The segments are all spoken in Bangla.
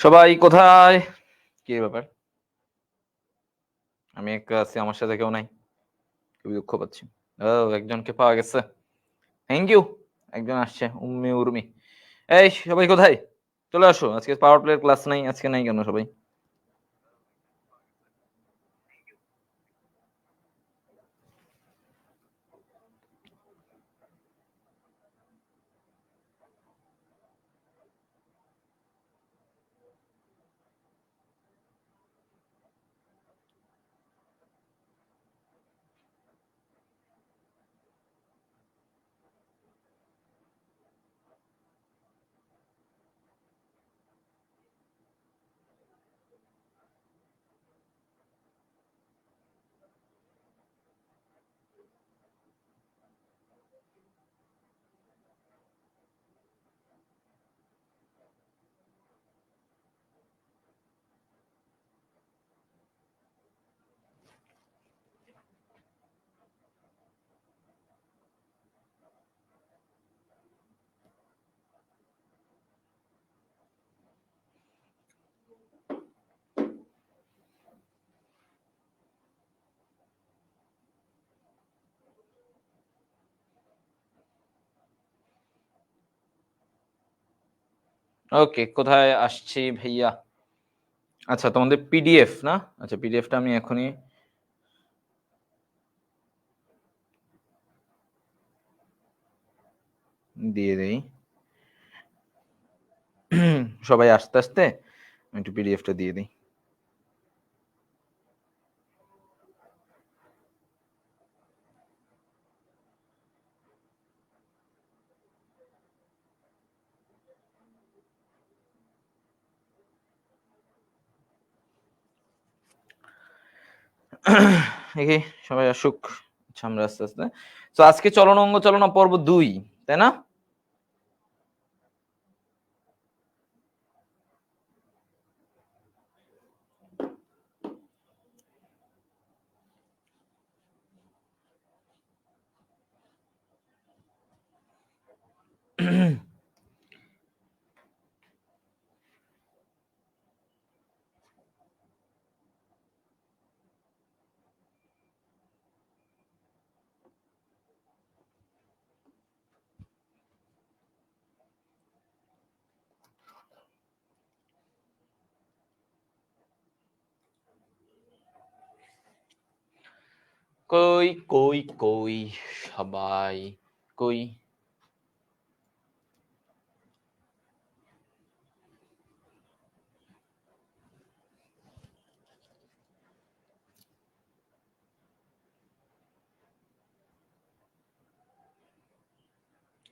সবাই কোথায়? কি ব্যাপার? আমি একা আছি, আমার সাথে কেউ নাই। খুবই দুঃখ পাচ্ছি। ও, একজনকে পাওয়া গেছে। Thank you. একজন আসছে, উর্মি। এই সবাই কোথায়? চলে আসো, আজকে পাওয়ার প্লেয়ার ক্লাস নাই। আজকে নাই কেন সবাই? ওকে, কোথায় আসছি ভাইয়া? আচ্ছা, তোমাদের পিডিএফ না? আচ্ছা, পিডিএফটা আমি এখনই দিয়ে দেই। সবাই আস্তে আস্তে আমি একটু পিডিএফটা দিয়ে দিই। দেখি সবাই আসুক। আচ্ছা, আমরা আস্তে আস্তে। তো আজকে চলন অঙ্গ চলনা পর্ব 2, তাই না? কই কই কই সবাই কই?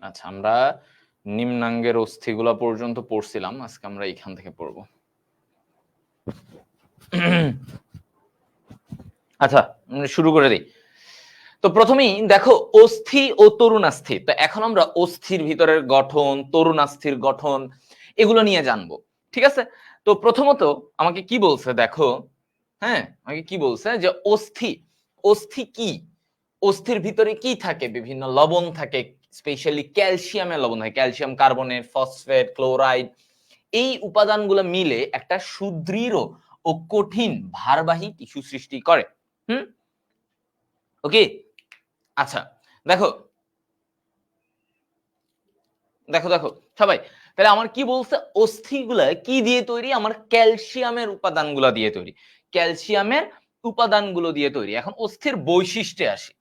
আচ্ছা, আমরা নিম্নাঙ্গের অস্থিগুলা পর্যন্ত পড়ছিলাম, আজকে আমরা এখান থেকে পড়ব। আচ্ছা, শুরু করে দিই। তো প্রথমেই দেখো, অস্থি ও তরুণাস্থি। তো এখন আমরা অস্থির ভিতরের গঠন, তরুণাস্থির গঠন, এগুলো নিয়ে জানবো। ঠিক আছে? তো প্রথমত আমাকে কি বলছে দেখো। হ্যাঁ, আমাকে কি বলছে যে অস্থি, অস্থি কি? অস্থির ভিতরে কি থাকে? বিভিন্ন লবণ থাকে, স্পেশালি ক্যালসিয়ামের লবণ থাকে, ক্যালসিয়াম কার্বনেট, ফসফেট, ক্লোরাইড। এই উপাদানগুলো মিলে একটা সুদৃঢ় ও কঠিন ভারবাহী টিস্যু সৃষ্টি করে। হুম, ওকে। আচ্ছা, দেখো দেখো দেখো সবাই, তাহলে আমার কি বলছে, অস্থিগুলা কি দিয়ে তৈরি? আমার ক্যালসিয়ামের উপাদানগুলো দিয়ে তৈরি। ক্যালসিয়ামের উপাদানগুলো দিয়ে তৈরি। এখন অস্থির বৈশিষ্ট্যে আসি।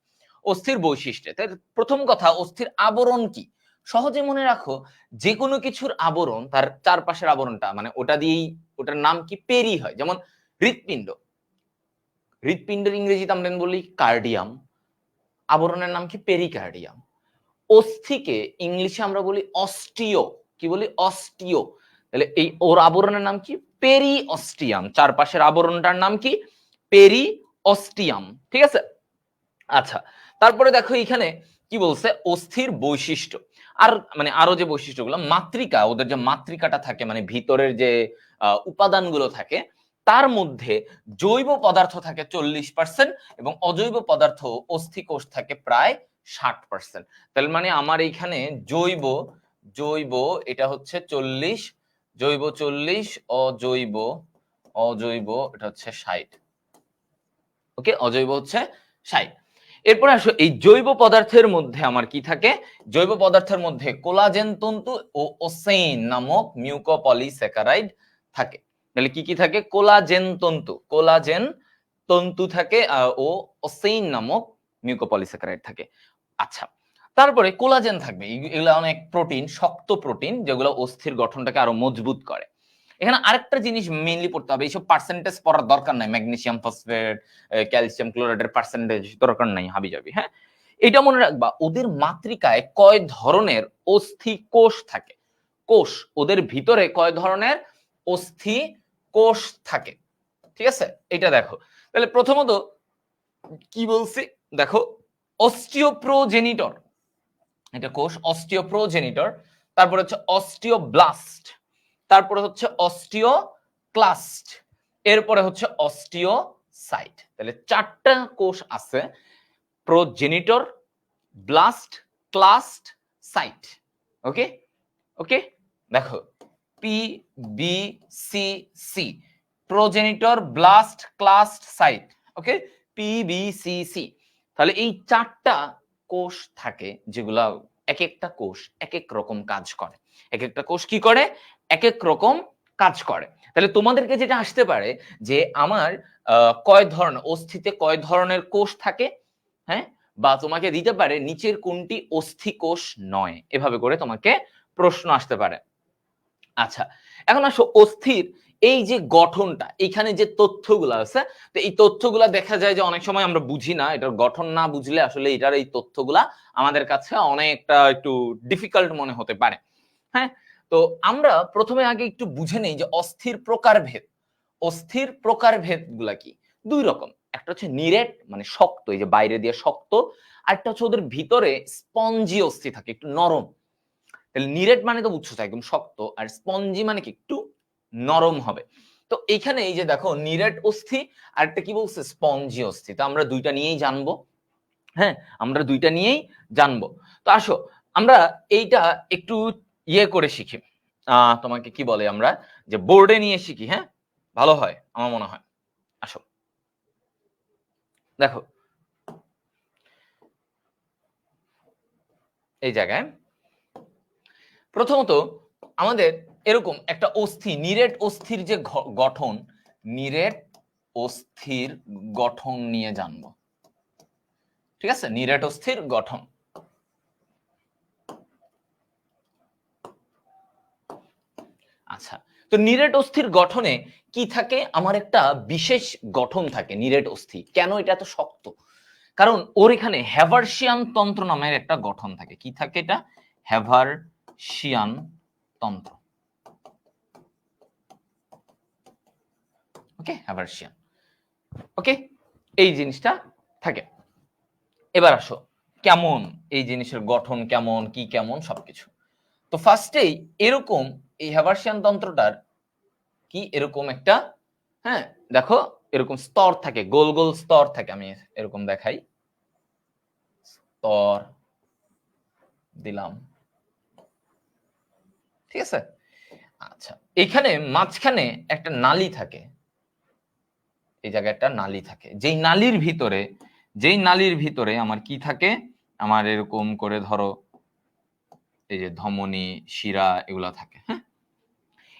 অস্থির বৈশিষ্ট্যে তাই প্রথম কথা, অস্থির আবরণ কি? সহজে মনে রাখো, যে কোনো কিছুর আবরণ, তার চারপাশের আবরণটা, মানে ওটা দিয়েই, ওটার নাম কি? পেরি হয়। যেমন হৃৎপিণ্ড, হৃৎপিণ্ডের ইংরেজিতে আমরা বলি কার্ডিয়াম, আবরণের নাম কি? পেরিকার্ডিয়াম। অস্থিকে ইংলিশে আমরা বলি অস্টিও। কি বলি? অস্টিও। তাহলে এই ওর আবরণের নাম কি? পেরি অস্টিয়াম। চারপাশের আবরণটার নাম কি? পেরি অস্টিয়াম। ঠিক আছে? আচ্ছা, তারপরে দেখো এখানে কি বলছে, অস্থির বৈশিষ্ট্য। আর মানে আরো যে বৈশিষ্ট্যগুলো, মাতৃকা, ওদের যে মাতৃকাটা থাকে, মানে ভিতরের যে উপাদানগুলো থাকে, তার মধ্যে জৈব পদার্থ থাকে 40% এবং অজৈব পদার্থ, অস্থিকোষ থাকে প্রায় 60%। তাহলে মানে আমার এইখানে জৈব, জৈব এটা হচ্ছে 40, জৈব 40, অজৈব অজৈব এটা হচ্ছে 60। ওকে, অজৈব হচ্ছে 60। এরপরে আসো এই জৈব পদার্থের মধ্যে আমার কি থাকে, জৈব পদার্থের মধ্যে কোলাজেন তন্তু ও ওসেইন নামক মিউকোপলিস্যাকারাইড থাকে। তাহলে কি কি থাকে, কোলাজেন তন্তু, কোলাজেন তন্তু থাকে ও ওসেইন নামক মিউকোপলিস্যাকারাইড থাকে। আচ্ছা, তারপরে কোলাজেন থাকবে, এগুলো অনেক প্রোটিন, শক্ত প্রোটিন যেগুলো অস্থির গঠনটাকে আরো মজবুত করে। এখানে আরেকটা জিনিস মেইনলি পড়তে হবে, এইসব পার্সেন্টেজ পড়ার দরকার নাই, ম্যাগনেসিয়াম ফসফেট ক্যালসিয়াম ক্লোরাইডের পার্সেন্টেজ দরকার নাই হাবি যাবি। হ্যাঁ, এটা মনে রাখবা, ওদের মাতৃকায় কয় ধরনের অস্থি কোষ থাকে, কোষ ওদের ভিতরে কয় ধরনের অস্থি কোষ থাকে, ঠিক আছে, এটা দেখো। তাহলে প্রথমত কি বলছি দেখো, অস্টিওপ্রোজেনিটর, এটা কোষ অস্টিওপ্রোজেনিটর, তারপরে হচ্ছে অস্টিওব্লাস্ট, তারপরে হচ্ছে অস্টিওক্লাস্ট, এরপরে হচ্ছে অস্টিওসাইট। তাহলে চারটা কোষ আছে, progenitor, blast, clast, cyte. Okay okay, দেখো P B C C, progenitor, blast, clast, cyte. Okay, P B C C. তাহলে এই চারটা কোষ থাকে, যেগুলা এক একটা কোষ এক এক রকম কাজ করে, এক একটা কোষ কি করে, এক এক রকম কাজ করে। তাহলে তোমাদেরকে যেটা আসতে পারে যে আমার কয় ধরনের অস্থিতে কয় ধরনের কোষ থাকে, হ্যাঁ, বা তোমাকে দিতে পারে নিচের কোনটি অস্থি কোষ নয়, এভাবে করে তোমাকে প্রশ্ন আসতে পারে। আচ্ছা, এখন আসো অস্থির এই যে গঠনটা, এখানে যে তথ্যগুলো আছে, তো এই তথ্যগুলা দেখা যায় যে অনেক সময় আমরা বুঝি না, এটার গঠন না বুঝলে আসলে এটার এই তথ্যগুলা আমাদের কাছে অনেকটা একটু ডিফিকাল্ট মনে হতে পারে। হ্যাঁ, তো আমরা প্রথমে আগে একটু বুঝে নেই যে অস্থির প্রকারভেদ, অস্থির প্রকারভেদ গুলা কি। দুই রকম, একটা হচ্ছে নিরেট মানে শক্ত, এই যে বাইরে দিয়ে শক্ত, আর একটা হচ্ছে ওদের ভিতরে স্পঞ্জি অস্থি থাকে, একটু নরম। তাহলে নিরেট মানে তো বুঝছো একদম শক্ত, আর স্পঞ্জি মানে কি একটু নরম হবে। তো এখানে এই যে দেখো নিরেট অস্থি আর একটা কি বলছে স্পঞ্জি অস্থি, তো আমরা দুইটা নিয়েই জানবো। হ্যাঁ, আমরা দুইটা নিয়েই জানবো। তো আসো আমরা এইটা একটু ইয়ে করে শিখি, তোমাকে কি বলে আমরা যে বোর্ডে নিয়ে শিখি, হ্যাঁ ভালো হয় আমার মনে হয়। আসো দেখো এই জায়গায় প্রথমত আমাদের এরকম একটা অস্থি, নিরেট অস্থির যে গঠন, নিরেট অস্থির গঠন নিয়ে জানবো, ঠিক আছে, নিরেট অস্থির গঠন। আচ্ছা, তো নিরেট অস্থির গঠনে কি থাকে, আমার একটা বিশেষ গঠন থাকে নিরেট অস্থি। কেন এটা এত শক্ত, কারণ ওর এখানে হ্যাভার্সিয়ান তন্ত্র নামের একটা গঠন থাকে। কি থাকে এটা, হ্যাভার্সিয়ান তন্ত্র। ওকে, হ্যাভার্সিয়ান। ওকে, এই জিনিসটা থাকে। এবার আসো কেমন এই জিনিসের গঠন, কেমন কি কেমন সবকিছু। তো ফার্স্টেই এরকম এই হ্যাভার্সিয়ান তন্ত্রটার কি এরকম একটা, হ্যাঁ দেখো এরকম স্তর থাকে, গোল গোল স্তর থাকে, আমি এরকম দেখাই, স্তর দিলাম, ঠিক আছে। আচ্ছা, এখানে মাঝখানে একটা নালী থাকে, এই জায়গায় একটা নালী থাকে, যেই নালীর ভিতরে আমার কি থাকে, আমার এরকম করে ধরো এই যে ধমনী, শিরা এগুলা থাকে। হ্যাঁ,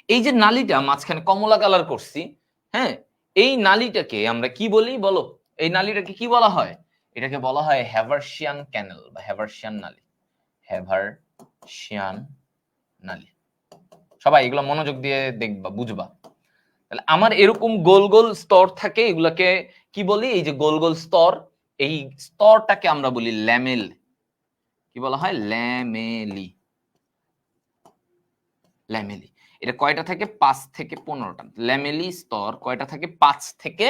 এই যে নালীটা মাঝখানে কমলা কালার করছি, হ্যাঁ, এই নালীটাকে আমরা কি বলি বলো, এই নালীটাকে কি বলা হয়, এটাকে বলা হয় হ্যাভার্সিয়ান ক্যানেল বা হ্যাভার্সিয়ান নালী, হ্যাভার্সিয়ান নালী। সবাই এগুলো মনোযোগ দিয়ে দেখবা, বুঝবা। তাহলে আমার এরকম গোল গোল স্তর থাকে, এগুলাকে কি বলি, এই যে গোল গোল স্তর, এই স্তরটাকে আমরা বলি ল্যামেল, কি বলা হয়, ল্যামেলি, ল্যামেলি। এটা কয়টা থাকে, 5 থেকে 15টা ল্যামেলি স্তর, কয়টা থাকে, 5 থেকে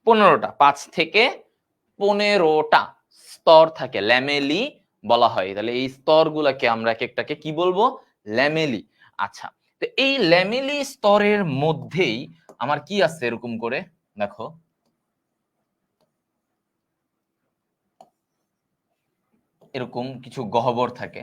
15টা, 5 থেকে 15টা স্তর থাকে, ল্যামেলি বলা হয়। তাহলে এই স্তরগুলোকে আমরা এক একটাকে কি বলবো, ল্যামেলি। আচ্ছা, তো এই ল্যামেলি স্তরের মধ্যেই আমার কি আছে, এরকম করে দেখো এরকম কিছু গহ্বর থাকে,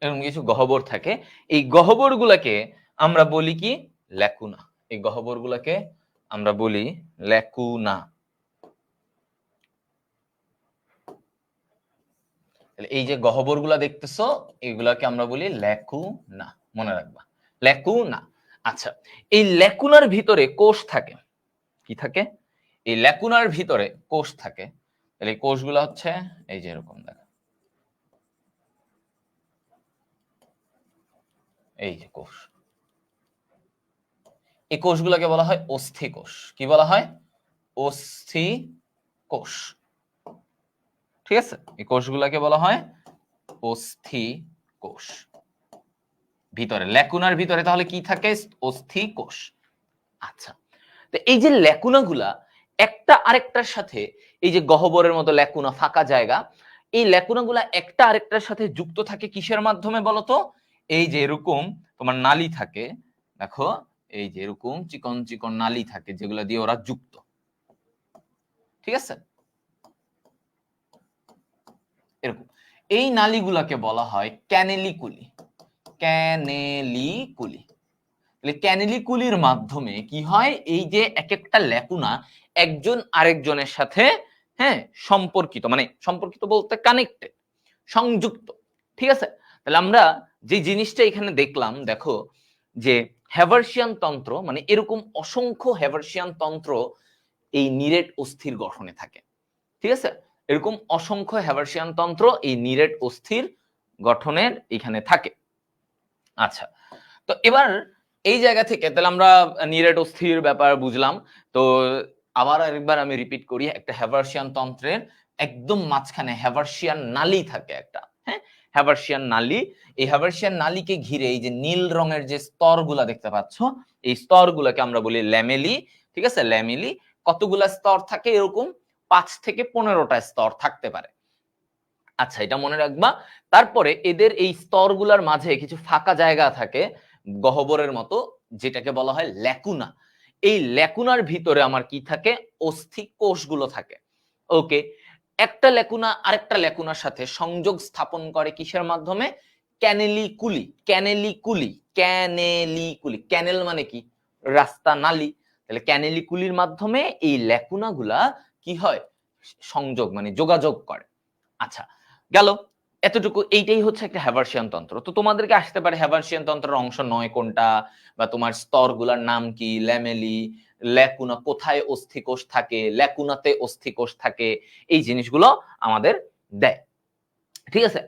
এরকম কিছু গহ্বর থাকে। এই গহ্বর গুলাকে আমরা বলি কি? ল্যাকুনা। এই গহ্বর গুলাকে আমরা বলি ল্যাকুনা। এই যে গহ্বর গুলা দেখতেছো, এগুলাকে আমরা বলি ল্যাকুনা। মনে রাখবা, ল্যাকুনা। আচ্ছা, এই ল্যাকুনার ভিতরে কোষ থাকে। কি থাকে? এই ল্যাকুনার ভিতরে কোষ থাকে। তাহলে এই কোষগুলো হচ্ছে এই যে এরকম, দেখো এই যে কোষ। এই কোষগুলোকে বলা হয় অস্থি কোষ। কি বলা হয়? অস্থি কোষ। ঠিক আছে, এই কোষগুলোকে বলা হয় অস্থি কোষ। ভিতরে ল্যাকুনার ভিতরে তাহলে কি থাকে? অস্থি কোষ। আচ্ছা, তো এই যে ল্যাকুনাগুলা একটা আরেকটার সাথে, এই যে গহ্বরের মতো ল্যাকুনা, ফাঁকা জায়গা, এই ল্যাকুনাগুলা একটা আরেকটার সাথে যুক্ত থাকে কিসের মাধ্যমে বলতো? এই যে এরকম তোমার নালী থাকে, দেখো এই যে এরকম চিকন চিকন নালী থাকে যেগুলো দিয়ে ওরা যুক্ত। ঠিক আছে, এরকম এই নালীগুলাকে বলা হয় ক্যানেলিকুলি। ক্যানেলিকুলি। ক্যানেলিকুলির মাধ্যমে কি হয়? এই যে এক একটা ল্যাকুনা একজন আরেকজনের সাথে, হ্যাঁ, সম্পর্কিত, মানে সম্পর্কিত বলতে কানেক্টেড, সংযুক্ত। ঠিক আছে, তাহলে আমরা যে জিনিসটা এখানে দেখলাম, দেখো যে হ্যাভার্সিয়ান তন্ত্র, মানে এরকম অসংখ্য হ্যাভার্সিয়ান তন্ত্র এই নিরেট অস্থির গঠনে থাকে। ঠিক আছে, এরকম অসংখ্য হ্যাভার্সিয়ান তন্ত্র এই নিরেট অস্থির গঠনের এখানে থাকে। আচ্ছা, তো এবার এই জায়গা থেকে তাহলে আমরা নিরেট অস্থির ব্যাপার বুঝলাম। তো আবার আরেকবার আমি রিপিট করি, একটা হ্যাভার্সিয়ান তন্ত্রের একদম মাঝখানে হ্যাভার্সিয়ান নালী থাকে একটা। হ্যাঁ, হ্যাভার্সিয়ান নালী। এই হ্যাভার্সিয়ান নালীকে ঘিরে এই যে নীল রঙের যে স্তরগুলা দেখতে পাচ্ছ, এই স্তরগুলোকে আমরা বলি ল্যামেলি। ঠিক আছে, ল্যামেলি। কতগুলা স্তর থাকে? এরকম 5 থেকে 15টা স্তর থাকতে পারে। আচ্ছা, এটা মনে রাখবা। তারপরে এদের এই স্তরগুলার মাঝে কিছু ফাঁকা জায়গা থাকে গহ্বরের মতো, যেটাকে বলা হয় ল্যাকুনা। এই ল্যাকুনার ভিতরে আমার কি থাকে? অস্থি কোষগুলো থাকে। ওকে, একটা ল্যাকুনা আরেকটা ল্যাকুনার সাথে সংযোগ স্থাপন করে কিসের মাধ্যমে? ক্যানেলিকুলি। ক্যানেলিকুলি, ক্যানেলিকুলি। ক্যানেল মানে কি? রাস্তা, নালী। তাহলে ক্যানেলিকুলির মাধ্যমে এই ল্যাকুনাগুলা কি হয়? সংযোগ মানে যোগাযোগ করে। আচ্ছা, গেল এতটুকু। এইটাই হচ্ছে একটা হ্যাভার্সিয়ান তন্ত্র। তো তোমাদেরকে আসতে পারে হ্যাভার্সিয়ান তন্ত্রের অংশ 9 কোনটা, বা তোমার স্তরগুলোর নাম কি, ল্যামেলি, ল্যাকুনা, কোথায় অস্থিকোষ থাকে, ল্যাকুনাতে অস্থিকোষ থাকে, এই জিনিসগুলো আমাদের দেয়। ঠিক আছে,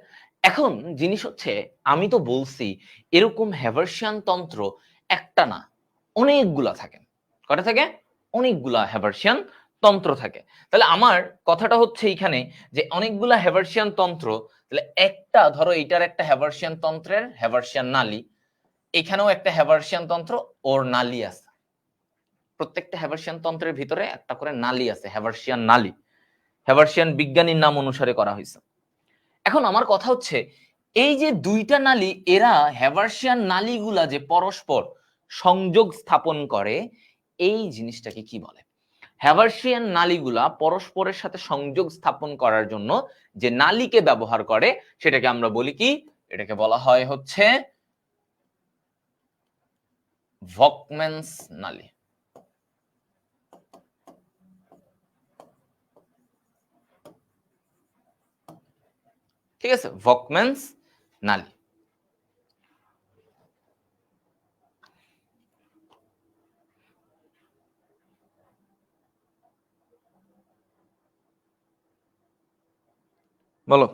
এখন জিনিস হচ্ছে, আমি তো বলছি এরকম হ্যাভার্সিয়ান তন্ত্র একটা না, অনেকগুলা থাকে। কটা থাকে? অনেকগুলা হ্যাভার্সিয়ান তন্ত্র থাকে। তাহলে আমার কথাটা হচ্ছে এইখানে যে অনেকগুলা হ্যাভার্সিয়ান তন্ত্র, তাহলে একটা ধরো এইটার একটা হ্যাভার্সিয়ান তন্ত্রের হ্যাভার্সিয়ান নালী, এখানেও একটা হ্যাভার্সিয়ান তন্ত্র ওর নালী আছে। প্রত্যেকটা হ্যাভার্সিয়ান তন্ত্রের ভিতরে একটা করে নালী আছে, হ্যাভার্সিয়ান নালী। হ্যাভার্সিয়ান বিজ্ঞানীর নাম অনুসারে করা হয়েছে। এখন আমার কথা হচ্ছে, এই যে দুইটা নালী, এরা হ্যাভার্সিয়ান নালীগুলা যে পরস্পর সংযোগ স্থাপন করে, এই জিনিসটাকে কি বলে? হ্যাভার্সিয়ান নালীগুলা পরস্পরের সাথে সংযোগ স্থাপন করার জন্য যে নালীকে ব্যবহার করে, সেটাকে আমরা বলি কি? এটাকে বলা হয় হচ্ছে ভকম্যানস নালী। ঠিক আছে, ভকম্যানস নালী। বলো,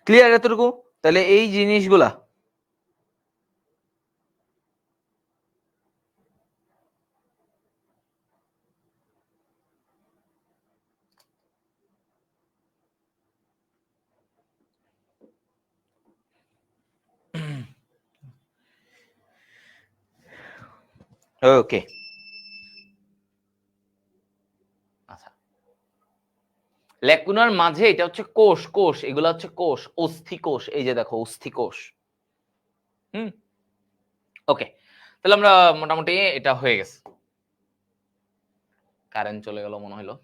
ক্লিয়ার এতটুকু? তাহলে এই জিনিসগুলা ওকে। আচ্ছা, ল্যাকুনার মাঝে এটা হচ্ছে কোষ। কোষ, এগুলা হচ্ছে কোষ, অস্থি কোষ। এই যে দেখো অস্থি কোষ। হুম, ওকে। তাহলে আমরা মোটামুটি এটা হয়ে গেছে। কারেন্ট চলে গেল মনে হলো।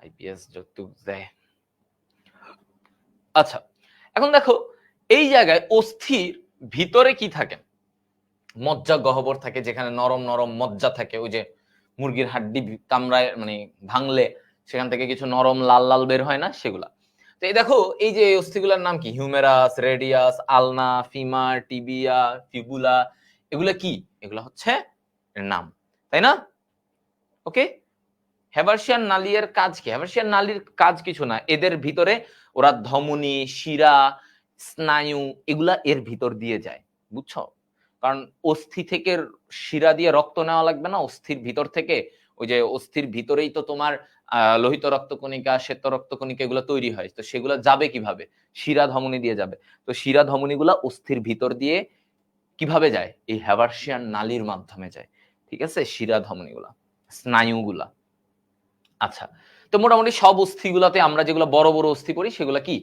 আইপিএস যৌতুক দেয়। আচ্ছা, এখন দেখো এই জায়গায় অস্থির ভিতরে কি থাকে, মজ্জা গহ্বর থাকে, যেখানে নরম নরম মজ্জা থাকে, ওই যে মুরগির হাড্ডি কামড়ায় মানে ভাঙলে সেখান থেকে কিছু নরম লাল লাল বের হয় না, সেগুলা। তো এই দেখো এই যে অস্থিগুলোর নাম কি, হিউমেরাস, রেডিয়াস, আলনা, ফিমার, টিবিয়া, ফিবুলা, এগুলা কি, এগুলা হচ্ছে এর নাম, তাই না? ওকে, হ্যাভার্সিয়ান নালীর কাজ কি? হ্যাভার্সিয়ান নালীর কাজ কিছু না, এদের ভিতরে ওরা ধমনী, শিরা, স্নায়ু এগুলা এর ভিতর দিয়ে যায়, বুঝছো? কারণ অস্থি থেকে শিরা দিয়ে রক্ত নেওয়া লাগবে না, অস্থির ভিতর থেকে, ওই যে অস্থির ভিতরেই তো তোমার লোহিত রক্তকণিকা, শ্বেত রক্তকণিকা এগুলো তৈরি হয়, তো সেগুলো যাবে কিভাবে? শিরা ধমনী দিয়ে যাবে। তো শিরা ধমনী গুলা অস্থির ভিতর দিয়ে কিভাবে যায়? এই হ্যাভার্সিয়ান নালীর মাধ্যমে যায়, ঠিক আছে? শিরা ধমনী গুলা, স্নায়ুগুলা। আচ্ছা, তো মোটামুটি সব অস্থিগুলাতে আমরা যেগুলো বড় বড় অস্থি করি সেগুলো কি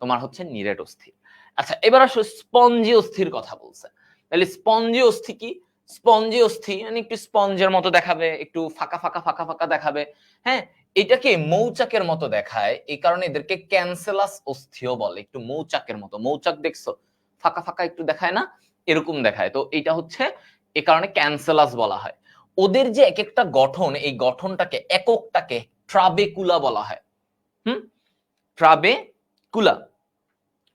তোমার হচ্ছে নিরেট অস্থি। আচ্ছা, এবার আসো স্পঞ্জি অস্থির কথা বলছে। তাহলে স্পঞ্জি অস্থি কি? স্পঞ্জি অস্থি মানে একটু স্পঞ্জের মতো দেখাবে, একটু ফাঁকা ফাঁকা ফাঁকা ফাঁকা দেখাবে। হ্যাঁ, এটাকে মৌচাকের মতো দেখায়, এই কারণে এদেরকে ক্যান্সেলাস অস্থিও বলে। একটু মৌচাকের মতো, মৌচাক দেখছো ফাঁকা ফাঁকা একটু দেখায় না, এরকম দেখায়। তো এটা হচ্ছে এ কারণে ক্যান্সেলাস বলা হয়। ওদের যে এক একটা গঠন, এই গঠনটাকে এককটাকে ট্রাবেকুলা বলা হয়। ট্রাবেকুলা।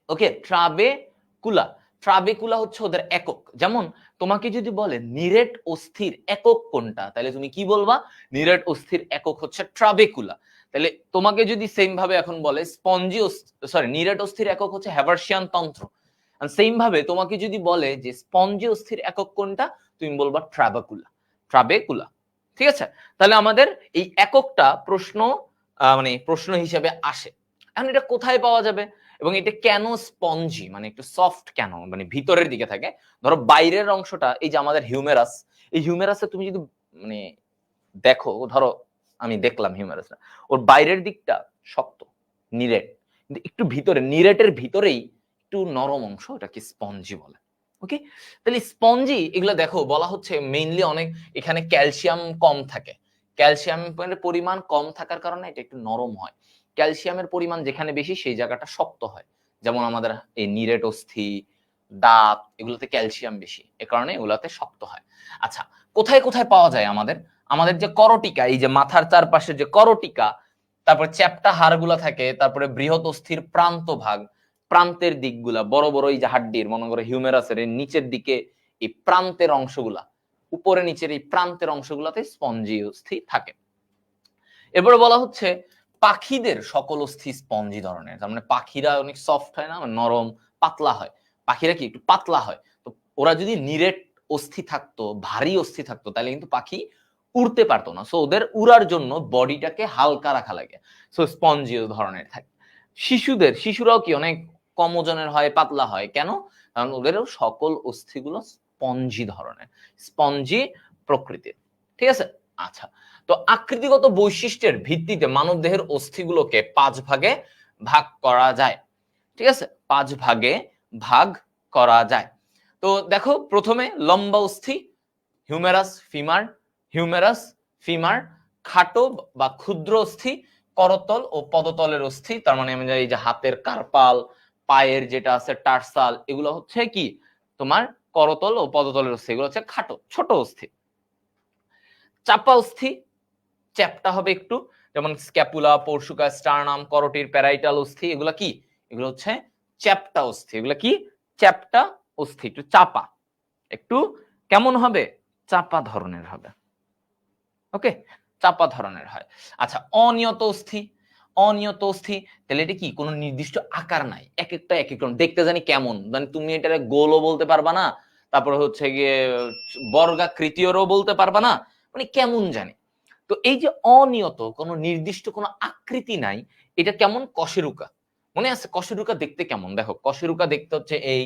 ওকে, ট্রাবেকুলা। ট্রাবেকুলা হচ্ছে ওদের একক। যেমন তোমাকে যদি বলে নিরেট অস্থির একক কোনটা, তাহলে তুমি কি বলবা? নিরেট অস্থির একক হচ্ছে ট্রাবেকুলা। তাহলে তোমাকে যদি সেম ভাবে এখন বলে স্পঞ্জি সরি নিরেট অস্থির একক হচ্ছে হ্যাভার্সিয়ান তন্ত্র, সেম ভাবে তোমাকে যদি বলে যে স্পঞ্জি অস্থির একক কোনটা, তুমি বলবা ট্রাবেকুলা। ট্রাবেকুলা, ঠিক আছে? তাহলে আমাদের এই এককটা প্রশ্ন মানে প্রশ্ন হিসেবে আসে। এখন এটা কোথায় পাওয়া যাবে এবং এটা কেন স্পঞ্জি, মানে একটু সফট কেন, মানে ভিতরের দিকে থাকে? ধরো বাইরের অংশটা, এই যে আমাদের হিউমেরাস, এই হিউমেরাসে তুমি যদি মানে দেখো, ধরো আমি দেখলাম হিউমেরাসটা, ওর বাইরের দিকটা শক্ত, নিরেট, কিন্তু একটু ভিতরে, নিরেটের ভিতরেই একটু নরম অংশ, ওটাকে স্পঞ্জি বলে। ওকে, তাহলে স্পঞ্জি এগুলো দেখো বলা হচ্ছে মেইনলি অনেক এখানে ক্যালসিয়াম কম থাকে, ক্যালসিয়ামের পরিমাণ কম থাকার কারণে এটা একটু নরম হয়। ক্যালসিয়ামের পরিমাণ যেখানে বেশি সেই জায়গাটা শক্ত হয়, যেমন আমাদের এই নিরেট অস্থি, দাঁত, এগুলোতে ক্যালসিয়াম বেশি, এ কারণে এগুলোতে শক্ত হয়। আচ্ছা, কোথায় কোথায় পাওয়া যায় আমাদের? আমাদের যে করটিকা, এই যে মাথার চারপাশে যে করটিকা, তারপর চ্যাপ্টা হাড়গুলা থাকে, তারপরে বৃহৎ অস্থির প্রান্ত ভাগ, প্রান্তের দিকগুলা বড় বড়, এই যে হাড্ডির মনে করো হিউমেরাসের নিচের দিকে এই প্রান্তের অংশগুলা, উপরে নিচের এই প্রান্তের অংশগুলাতে স্পঞ্জি অস্থি থাকে। এরপরে বলা হচ্ছে পাখিদের সকল অস্থি স্পঞ্জি ধরনের, তার মানে পাখিরা অনেক সফট হয় না, নরম পাতলা হয়, পাখিরা কি একটু পাতলা হয়। তো ওরা যদি নিরেট অস্থি থাকতো, ভারী অস্থি থাকতো, তাহলে কিন্তু পাখি উড়তে পারতো না। সো ওদের উড়ার জন্য বডিটাকে হালকা রাখা লাগে, সো স্পঞ্জি ধরনের থাকে। শিশুরাও কি অনেক কম ওজনের হয়, পাতলা হয়, কেন? কারণ ওদেরও সকল অস্থিগুলো স্পঞ্জি ধরনের, স্পঞ্জি প্রকৃতির, ঠিক আছে? আচ্ছা, তো আকৃতিগত বৈশিষ্ট্যের ভিত্তিতে মানবদেহের অস্থিগুলোকে 5 ভাগে ভাগ করা যায়, ঠিক আছে? 5 ভাগে ভাগ করা যায়। তো দেখো প্রথমে লম্বা অস্থি, হিউমেরাস, ফিমার, হিউমেরাস, ফিমার। খাটো বা ক্ষুদ্র অস্থি, করতল ও পদতলের অস্থি, তার মানে আমরা এই যে হাতের কার্পাল, পায়ের যেটা আছে টার্সাল, এগুলো হচ্ছে কি তোমার করতল ও পদতলের অস্থি, এগুলো হচ্ছে খাটো ছোট অস্থি। চাপা অস্থি, চ্যাপ্টা হবে একটু, যেমন স্ক্যাপুলা, পরশুকা, স্টার্নাম, করোটির প্যারাইটাল অস্থি, এগুলা কি? এগুলো হচ্ছে চ্যাপ্টা অস্থি। এগুলা কি? চ্যাপ্টা অস্থি, একটু চাপা, একটু কেমন হবে? চাপা ধরনের হবে। ওকে, চাপা ধরনের হয়। আচ্ছা, অনিয়ত অস্থি, অনিয়ত অস্থি, তাহলে এটা কি কোনো নির্দিষ্ট আকার নাই, এক একটা এক এক রকম দেখতে, জানি কেমন, মানে তুমি এটারে গোলও বলতে পারবা না, তারপরে হচ্ছে গিয়ে বর্গাকৃতিরও বলতে পারবা না, মানে কেমন জানি। তো এই যে অনিয়ত, কোনো নির্দিষ্ট কোনো আকৃতি নাই, এটা কেমন? কশেরুকা। মনে আছে কশেরুকা দেখতে কেমন? দেখো কশেরুকা দেখতে হচ্ছে এই,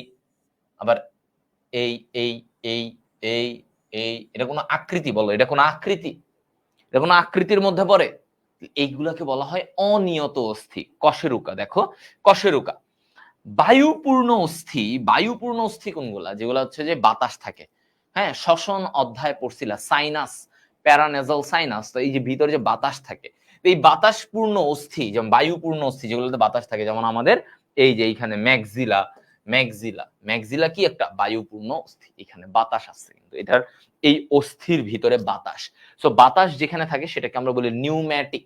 আবার এই এই এই এই এই, এটা কোনো আকৃতি? বলো, এটা কোনো আকৃতি? এটা কোনো আকৃতির মধ্যে পড়ে? এইগুলাকে বলা হয় অনিয়ত অস্থি, কশেরুকা। দেখো কশেরুকা। বায়ুপূর্ণ অস্থি, বায়ুপূর্ণ অস্থি কোনগুলা? যেগুলো হচ্ছে যে বাতাস থাকে। হ্যাঁ, শ্বসন অধ্যায় পড়ছিলা, সাইনাস, প্যারানেজাল সাইনাস, তো এই যে ভিতরে যে বাতাস থাকে, এই বাতাসপূর্ণ অস্থি, যেমন বায়ুপূর্ণ অস্থি যেগুলোতে বাতাস থাকে, যেমন আমাদের এই যে এইখানে ম্যাক্সিলা, ম্যাক্সিলা কি একটা বায়ুপূর্ণ অস্থি, এখানে বাতাস আছে, কিন্তু এটার এই অস্থির ভিতরে বাতাস। সো বাতাস যেখানে থাকে সেটাকে আমরা বলি নিউম্যাটিক,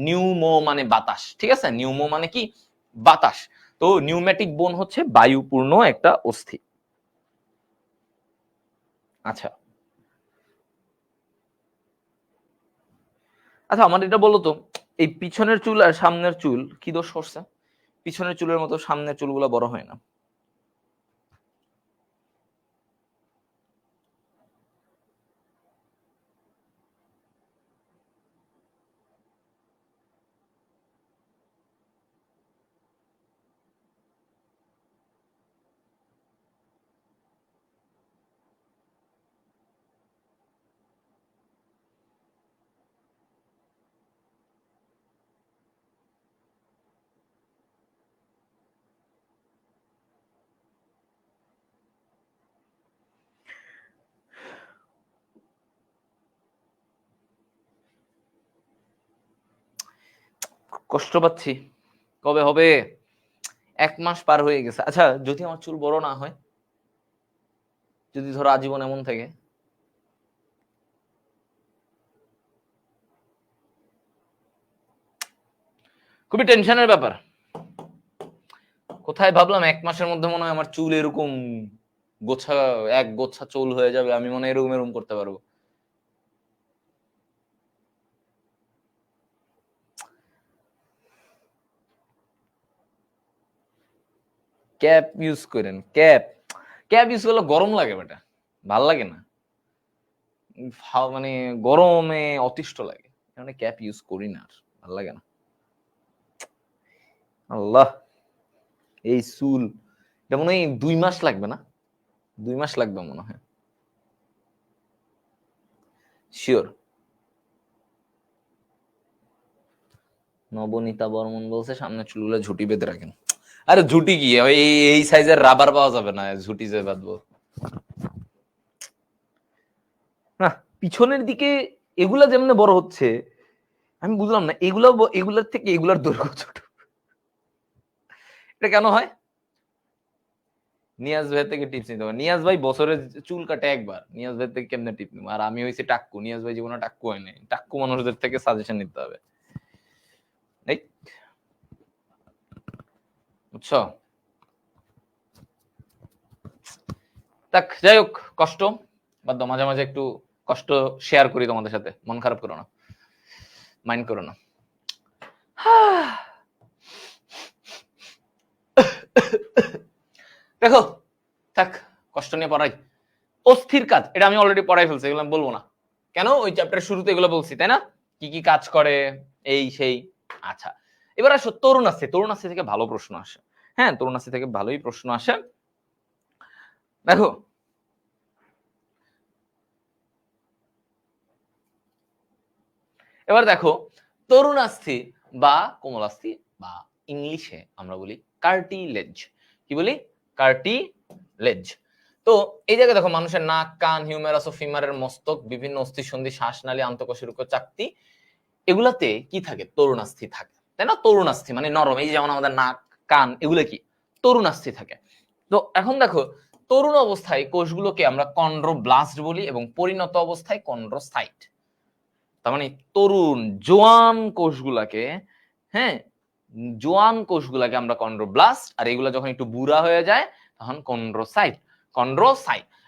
নিউমো মানে বাতাস, ঠিক আছে, নিউমো মানে কি বাতাস। তো নিউম্যাটিক বোন হচ্ছে বায়ুপূর্ণ একটা অস্থি। আচ্ছা আচ্ছা, আমার এটা বলো তো, এই পিছনের চুল আর সামনের চুল কি দোষ করছে? পিছনের চুলের মতো সামনের চুলগুলো বড় হয় না। কষ্ট পাচ্ছি, কবে হবে? 1 মাস পার হয়ে গেছে। আচ্ছা, যদি আমার চুল বড় না হয়, যদি ধরো আজীবন এমন থাকে? খুবই টেনশনের ব্যাপার। কোথায় ভাবলাম 1 মাসের মধ্যে মনে হয় আমার চুল এরকম গোছা, এক গোছা চুল হয়ে যাবে, আমি মনে হয় এরকম এরকম করতে পারবো। ক্যাপ ইউজ করেন, ক্যাপ ইউজ করলে গরম লাগে, বেটা ভাল লাগে না, মানে গরমে অতিষ্ঠ লাগে, মানে ক্যাপ ইউজ করি না, আর ভাল লাগে না। আল্লাহ, এই চুল, এটা মনে হয় 2 মাস লাগবে না? 2 মাস লাগবে মনে হয়, শিওর। নবনীতা বর্মন বলছে সামনে চুলগুলো ঝুটি বেঁধে রাখেন। আরে ঝুটি কি, এই সাইজের রাবার পাওয়া যাবে না, ঝুটি যে বাঁধবো না। পিছনের দিকে এগুলা যেমন বড় হচ্ছে, আমি বুঝলাম না, এগুলার থেকে এগুলার দৈর্ঘ্য ছোট, এটা কেন হয়? নিয়াজ ভাই থেকে টিপস নিতে হবে। নিয়াজ ভাই বছরে চুল কাটে একবার, নিয়াজ ভাই থেকে কেমনে টিপ নিবো? আর আমি হইছি টাক্কু, নিয়াজ ভাই জীবনে টাক্কু হয় নাই, টাক্কু মানুষদের থেকে সাজেশন নিতে হবে, এই বুঝছো? তাক, যাই হোক, কষ্ট বাদ দাও, মাঝে মাঝে একটু কষ্ট শেয়ার করি তোমাদের সাথে, মন খারাপ করো না, মাইন্ড করো না। দেখো, থাক, কষ্ট নিয়ে পড়াই। অস্থির কাজ, এটা আমি অলরেডি পড়াই ফেলছি, এগুলো আমি বলবো না। কেন? ওই চ্যাপ্টারের শুরুতে এগুলো বলছি, তাই না? কি কি কাজ করে, এই সেই। আচ্ছা, এবার আসো তরুণাশ্রী। তরুণাশ্রী থেকে ভালো প্রশ্ন আসে, হ্যাঁ, তরুণাশ্রী থেকে ভালোই প্রশ্ন আসে। দেখো, এবার দেখো, তরুণাস্থি বা কোমলাস্থি, বা ইংলিশে আমরা বলি কার্টিলেজ। কি বলি? কার্টিলেজ। তো এই জায়গায় দেখো, মানুষের নাক, কান, হিউমেরাস ও ফিমারের মস্তক, বিভিন্ন অস্থি সন্ধি, শ্বাসনালী, আন্তঃকোষের চাকতি, এগুলাতে কি থাকে? তরুণাস্থি থাকে, তাই না? তরুণাস্থি মানে নরম, এই যেমন আমাদের নাক, কান, এগুলো কি তরুণাস্থি থাকে। তো এখন দেখো, তরুণ অবস্থায় কোষগুলোকে আমরা কন্ড্রোব্লাস্ট বলি, এবং পরিণত অবস্থায় কন্ড্রোসাইট। তার মানে তরুণ জোয়ান কোষগুলাকে, হ্যাঁ, জোয়ান কোষগুলাকে আমরা কন্ড্রোব্লাস্ট, আর এগুলা যখন একটু বুড়া হয়ে যায় তখন কন্ড্রোসাইট।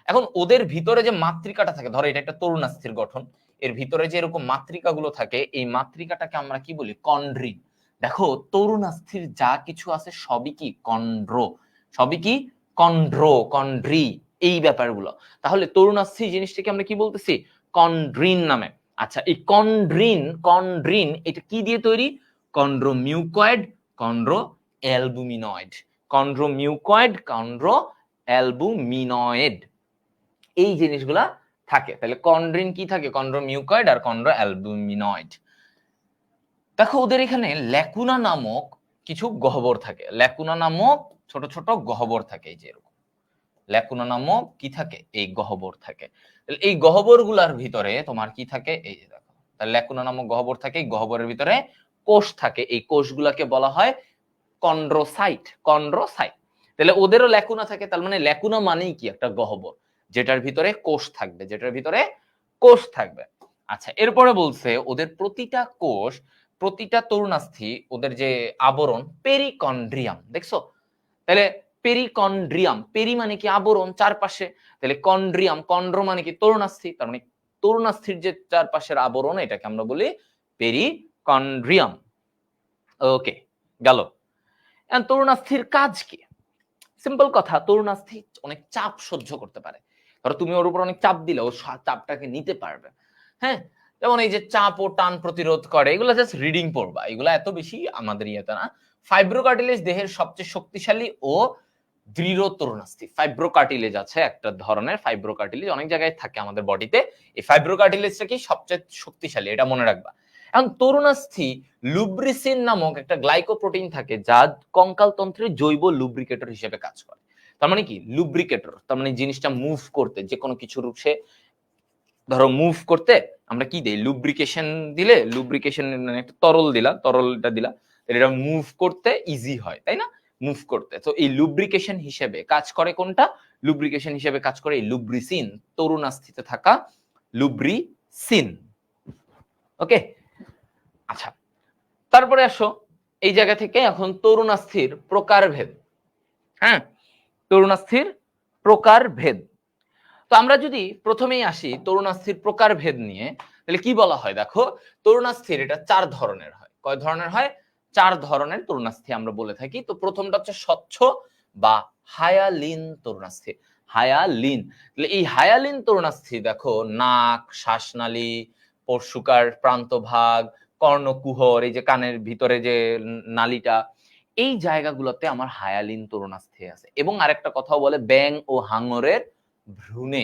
এখন ওদের ভিতরে যে মাতৃকাটা থাকে, ধরো এটা একটা তরুণাস্থির গঠন, এর ভিতরে যে এরকম মাতৃকাগুলো থাকে, এই মাতৃকাটাকে আমরা কি বলি? কন্ড্রিন। দেখো, তরুণাস্থির যা কিছু আছে সবই কি কন্ড্রো, সবই কি কন্ড্রি, এই ব্যাপারগুলো। তাহলে তরুণাস্থি জিনিসটাকে আমরা কি বলতেছি? কন্ড্রিন নামে। আচ্ছা, এই কন্ড্রিন এটা কি দিয়ে তৈরি? কন্ড্রোমিউকয়েড, কন্ড্রো অ্যালবুমিনয়েড, কন্ড্রোমিউকয়েড, কন্ড্রো অ্যালবুমিনয়েড, এই জিনিসগুলা থাকে। তাহলে কন্ড্রিন কি থাকে? কন্ড্রোমিউকয়েড আর কন্ড্রো অ্যালবুমিনয়েড। দেখো, ওদের এখানে ল্যাকুনা নামক কিছু গহ্বর থাকে, ল্যাকুনা নামক ছোট ছোট গহ্বর থাকে, এই যে এরকম ল্যাকুনা নামক কি থাকে? এই গহ্বর থাকে। এই গহ্বর গুলার ভিতরে তোমার কি থাকে? এই যে দেখো, তাহলে ল্যাকুনা নামক গহ্বর থাকে, এই গহ্বরের ভিতরে কোষ থাকে, এই কোষগুলোকে বলা হয় কন্ড্রোসাইট। কন্ড্রোসাইট, তাহলে ওদেরও ল্যাকুনা থাকে, তার মানে ল্যাকুনা মানেই কি একটা গহ্বর যেটার ভিতরে কোষ থাকবে, যেটার ভিতরে কোষ থাকবে। আচ্ছা, এরপরে বলছে ওদের প্রতিটা কোষ, প্রতিটা তরুণাস্থি, ওদের যে আবরণ পেরিকন্ড্রিয়াম, দেখছো? তাহলে পেরিকন্ড্রিয়াম, পেরি মানে কি আবরণ, চারপাশে, তাহলে কন্ড্রিয়াম, কন্ড্র মানে কি তরুণাস্থি, তার মানে তরুণাস্থির যে চারপাশের আবরণ এটাকে আমরা বলি পেরিকন্ড্রিয়াম। ওকে, গেল। এখন তরুণাস্থির কাজ কি? সিম্পল কথা, তরুণাস্থি অনেক চাপ সহ্য করতে পারে। ধরো তুমি ওর উপর অনেক চাপ দিলে ও চাপটাকে নিতে পারবে। হ্যাঁ, যেমন এই যে চাপ ও টান প্রতিরোধ করে, এগুলো জাস্ট রিডিং পড়বা, এগুলো এত বেশি আমাদের ইয়েতে না। ফাইব্রোকার্টিলেজ দেহের সবচেয়ে শক্তিশালী ও দৃঢ় তরুণাস্থি। ফাইব্রোকার্টিলেজ আছে একটা ধরনের, ফাইব্রোকার্টিলেজ অনেক জায়গায় থাকে আমাদের বডিতে, এই ফাইব্রোকার্টিলেজটা কি সবচেয়ে শক্তিশালী, এটা মনে রাখবা। এখন তরুণাস্থি লুব্রিসিন নামক একটা গ্লাইকোপ্রোটিন থাকে যা কঙ্কাল তন্ত্রের জৈব লুব্রিকেটর হিসেবে কাজ করে। তার মানে কি লুব্রিকেটর, তার মানে জিনিসটা মুভ করতে, যে কোনো কিছুর সে ধরো মুভ করতে আমরা কি দেই, লুব্রিকেশন দিলে, লুব্রিকেশন মানে একটা তরল দিলা, তরলটা দিলা, এটা মুভ করতে ইজি হয়, তাই না? মুভ করতে, তো এই লুব্রিকেশন হিসেবে কাজ করে কোনটা, লুব্রিকেশন হিসেবে কাজ করে এই লুব্রিসিন, তরুণাস্থিতে থাকা লুব্রিসিন। ওকে, আচ্ছা, তারপরে আসো এই জায়গা থেকে এখন তরুণাস্থির প্রকারভেদ। হ্যাঁ, তরুণাস্থির প্রকারভেদ। তো আমরা যদি প্রথমেই আসি তরুণাস্থির প্রকারভেদ নিয়ে, তাহলে কি বলা হয় দেখো, তরুণাস্থির এটা 4 ধরনের হয়। কয় ধরনের হয়? 4 ধরনের তরুণাস্থি আমরা বলে থাকি। তো প্রথমটা হচ্ছে স্বচ্ছ বা হায়ালিন তরুণাস্থি। হায়ালিন, তাহলে এই হায়ালিন তরুণাস্থি দেখো নাক, শ্বাসনালী, পরশুকার প্রান্তভাগ, কর্ণকুহর, এই যে কানের ভিতরে যে নালীটা, এই জায়গাগুলোতে আমার হায়ালিন তরুণাস্থি আছে। এবং আরেকটা কথাও বলে ব্যাং ও হাঙরের ভ্রূণে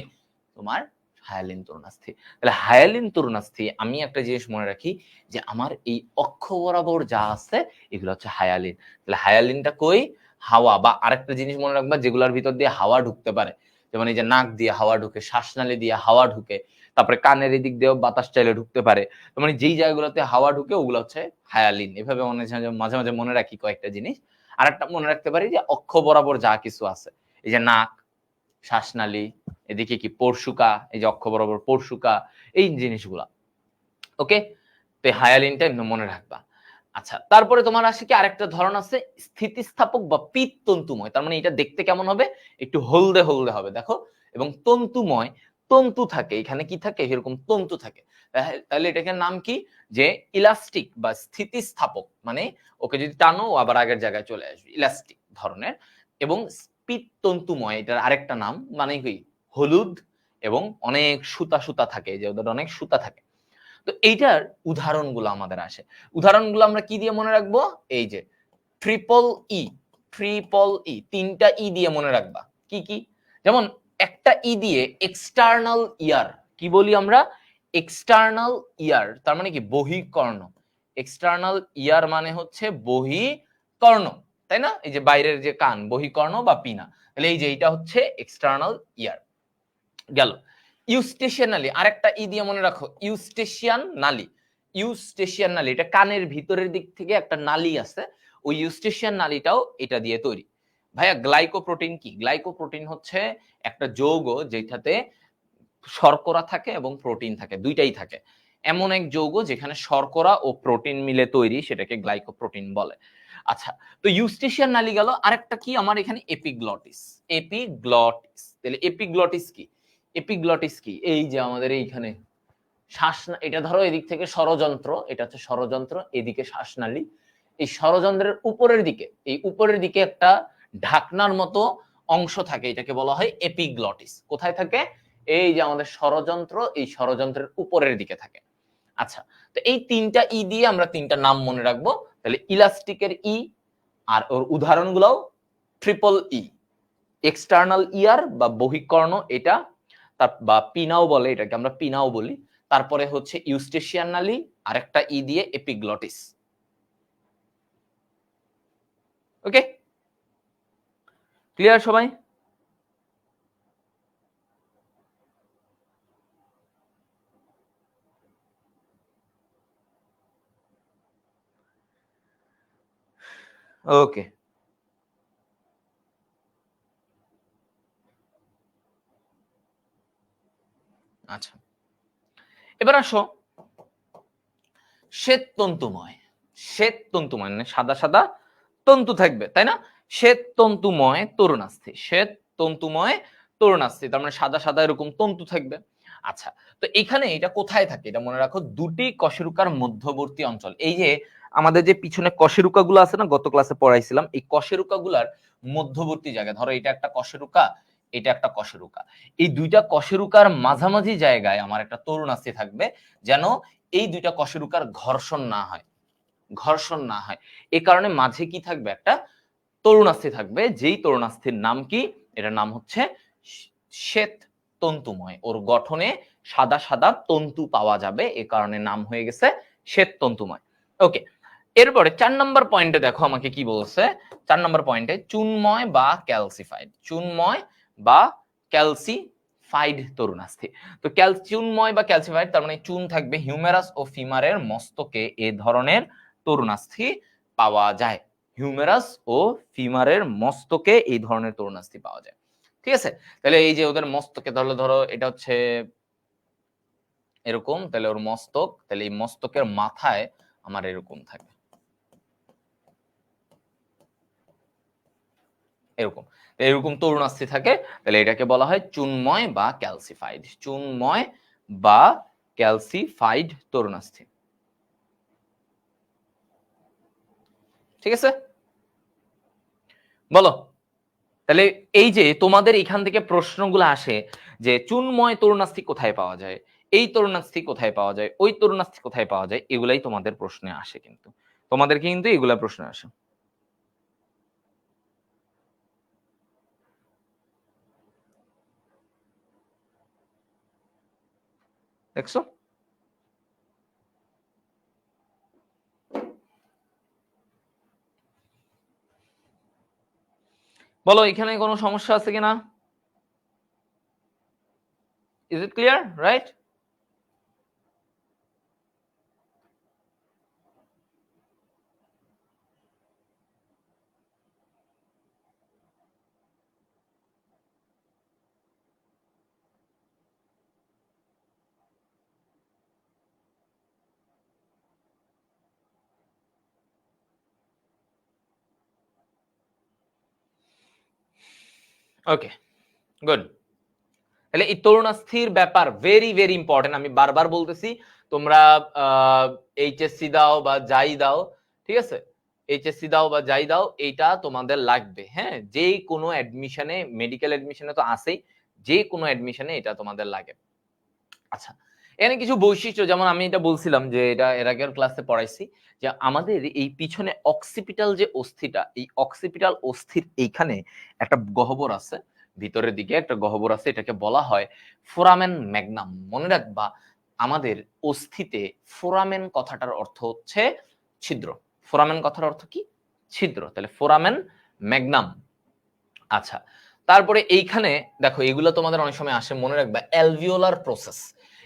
তোমার হায়ালিন তরুণাস্থি। তাহলে হায়ালিন তরুণাস্থি, আমি একটা জিনিস মনে রাখি যে আমার এই অক্ষ বরাবর যা আছে এগুলো হচ্ছে হায়ালিন। তাহলে হায়ালিনটা কই? হাওয়া, বা আরেকটা জিনিস মনে রাখবা, যেগুলোর ভিতর দিয়ে হাওয়া ঢুকতে পারে, যেমন এই যে নাক দিয়ে হাওয়া ঢুকে, শ্বাসনালী দিয়ে হাওয়া ঢুকে, তারপরে কানের এদিক দিয়েও বাতাস চাইলে ঢুকতে পারে। মানে যেই জায়গাগুলোতে হাওয়া ঢুকে ওগুলো হচ্ছে হায়ালিন। এভাবে মাঝে মাঝে মনে রাখি কয়েকটা জিনিস। আরেকটা মনে রাখতে পারি যে অক্ষ বরাবর যা কিছু আছে, এই যে নাক, শ্বাসনালী, এদিকে কি পরশুকা, এই যে অক্ষ বরাবর পরশুকা, এই জিনিসগুলা। ওকে, তো হায়ালিনটা এমনি মনে রাখবা। আচ্ছা, তারপরে তোমার আসে কি আরেকটা ধরন আছে স্থিতিস্থাপক বা পিত তন্তুময়। তার মানে এটা দেখতে কেমন হবে? একটু হলদে হলদে হবে, দেখো, এবং তন্তুময়, তন্তু থাকে এখানে, কি থাকে এরকম তন্তু থাকে। তাহলে এটাকে নাম কি, যে ইলাস্টিক বা স্থিতিস্থাপক, মানে ওকে যদি টানো ও আবার আগের জায়গায় চলে আসবে, ইলাস্টিক ধরনের। এবং পিত তন্তুময় এটার আরেকটা নাম, মানে কি হলুদ এবং অনেক সুতা সুতা থাকে, যে ওদের অনেক সুতা থাকে। তো এইটার উদাহরণগুলো আমাদের আসে, উদাহরণগুলো আমরা কি দিয়ে মনে রাখবো? এই যে ট্রিপল ই, ট্রিপল ই, 3টা ই দিয়ে মনে রাখবা। কি কি? যেমন একটা ই দিয়ে এক্সটার্নাল ইয়ার, কি বলি আমরা? এক্সটার্নাল ইয়ার, তার মানে কি বহিকর্ণ। এক্সটার্নাল ইয়ার মানে হচ্ছে বহিকর্ণ, তাই না? এই যে বাইরের যে কান, বহিকর্ণ বা পিনা, তাহলে এই যে এটা হচ্ছে এক্সটার্নাল ইয়ার। গেল। ইউস্টেশিয়ান নালী, আরেকটা ই দিয়ে মনে রাখো, ইউস্টেশিয়ান নালী। ইউস্টেশিয়ান নালী, এটা কানের ভিতরের দিক থেকে একটা নালী আছে, ওই ইউস্টেশিয়ান নালীটাও এটা দিয়ে তৈরি। ভাইয়া গ্লাইকোপ্রোটিন কি? গ্লাইকোপ্রোটিন হচ্ছে একটা যৌগ যেটাতে শর্করা থাকে এবং প্রোটিন থাকে, দুইটাই থাকে। এমন এক যৌগ যেখানে শর্করা ও প্রোটিন মিলে তৈরি, সেটাকে গ্লাইকোপ্রোটিন বলে। আচ্ছা, তো ইউস্টেশিয়ান নালী গেল। আরেকটা কি আমার এখানে? এপিগ্লটিস। এপিগ্লটিস, তাহলে এপিগ্লটিস কি? এপিগ্লটিস কি? এই যে আমাদের এইখানে শ্বাস, এটা ধরো এদিক থেকে ষড়যন্ত্র, এটা হচ্ছে ষড়যন্ত্র, এদিকে শ্বাসনালী। এই ষড়যন্ত্রের উপরের দিকে, এই উপরের দিকে একটা ঢাকনার মতো অংশ থাকে, এটাকে বলা হয় এপিগ্লটিস। কোথায় থাকে? এই যে আমাদের ষড়যন্ত্র, এই ষড়যন্ত্রের উপরের দিকে থাকে। আচ্ছা, তো এই 3টা ই দিয়ে আমরা 3টা নাম মনে রাখবো। তাহলে ইলাস্টিকের ই, আর ওর উদাহরণগুলোও ট্রিপল ই, এক্সটার্নাল ইয়ার বা বহিকর্ণ এটা, তার বা পিনাও বলে, এটাকে আমরা পিনাও বলি। তারপরে হচ্ছে ইউস্টেশিয়ান নালী, আরেকটা ই দিয়ে এপিগ্লটিস। ওকে, ক্লিয়ার সবাই? ওকে, আচ্ছা এবার আসো শ্বেত তন্তুময়। শ্বেত তন্তুময় মানে সাদা সাদা তন্তু থাকবে, তাই না? শ্বেত তন্তুময় তরুণাস্থি, শ্বেত তন্তুময় তরুণাস্থি, তার মানে সাদা সাদা এরকম তন্তু থাকবে। আচ্ছা, তো এখানে এটা কোথায় থাকে? এটা মনে রাখো দুটি কশেরুকার মধ্যবর্তী অঞ্চল। এই যে আমাদের যে পিছনে কশেরুকা গুলো আছে না, গত ক্লাসে পড়াইছিলাম, এই কশেরুকা গুলার মধ্যবর্তী জায়গা, ধরো এটা একটা কশেরুকা, এটা একটা কশেরুকা, এই দুইটা কশেরুকার মাঝামাঝি জায়গায় আমার একটা তরুণাস্থি থাকবে, যেন এই দুইটা কশেরুকার ঘর্ষণ না হয়, ঘর্ষণ না হয়। এই কারণে মাঝে কি থাকবে? একটা তরুণাস্থি থাকবে, যেই তরুণাস্থির নাম কি? এটার নাম হচ্ছে শ্বেত তন্তুময়। ওর গঠনে সাদা সাদা তন্তু পাওয়া যাবে, এ কারণে নাম হয়ে গেছে শ্বেত তন্তুময়। ওকে, এরপরে 4 নম্বর পয়েন্টে দেখো আমাকে কি বলছে। 4 নম্বর পয়েন্টে চুনময় বা ক্যালসিফাইড, চুনময় বা ক্যালসিফাইড তরুণাস্থি। তো চুনময় বা ক্যালসিফাইড তার মানে চুন থাকবে, হিউমেরাস ও ফিমারের মস্তকে এ ধরনের তরুণাস্থি পাওয়া যায়। হিউমেরাস ও ফিমারের মস্তকে এই ধরনের তরুণাস্থি পাওয়া যায়। ঠিক আছে, তাহলে এই যে ওদের মস্তকে, ধরো ধরো এটা হচ্ছে এরকম, তাহলে ওর মস্তক, তাহলে এই মস্তকের মাথায় আমার এরকম থাকে, এরকম এরকম তরুণাস্থি থাকে, তাহলে এটাকে বলা হয় চুনময় বা ক্যালসিফাইড, চুনময় বা ক্যালসিফাইড তরুণাস্থি। ঠিক আছে, বলো। তাহলে এই যে তোমাদের এখান থেকে প্রশ্নগুলো আসে যে চুনময় তরুণাস্থি কোথায় পাওয়া যায়, এই তরুণাস্থি কোথায় পাওয়া যায়, ওই তরুণাস্থি কোথায় পাওয়া যায়, এগুলাই তোমাদের প্রশ্নে আসে, কিন্তু তোমাদেরকে কিন্তু এগুলা প্রশ্ন আসে। দেখছো, বলো এখানে কোনো সমস্যা আছে কিনা? Is it clear, right? Okay, good. তাহলে এই তরুণাস্থির ব্যাপার ভেরি ভেরি ইম্পর্টেন্ট, আমি বারবার বলতেছি, তোমরা এইচএসসি দাও বা যাই দাও, ঠিক আছে, এইচএসসি দাও বা যাই দাও, এইটা তোমাদের লাগবে। হ্যাঁ, যে কোনো অ্যাডমিশনে, মেডিকেল অ্যাডমিশনে তো আসেই, যে কোনো অ্যাডমিশনে এটা তোমাদের লাগে। আচ্ছা, এখানে কিছু বৈশিষ্ট্য, যেমন আমি এটা বলছিলাম যে এটা এর আগের ক্লাসে পড়াইছি, যে আমাদের এই পিছনে অক্সিপিটাল যে অস্থিটা, এই অক্সিপিটাল অস্থির এইখানে একটা গহ্বর আছে, ভিতরের দিকে একটা গহ্বর আছে, এটাকে বলা হয় ফোরামেন ম্যাগনাম। মনে রাখবা, আমাদের অস্থিতে ফোরামেন কথাটার অর্থ হচ্ছে ছিদ্র। ফোরামেন কথার অর্থ কি? ছিদ্র। তাহলে ফোরামেন ম্যাগনাম। আচ্ছা, তারপরে এইখানে দেখো, এগুলো তোমাদের অনেক সময় আসে, মনে রাখবা অ্যালভিওলার প্রসেস।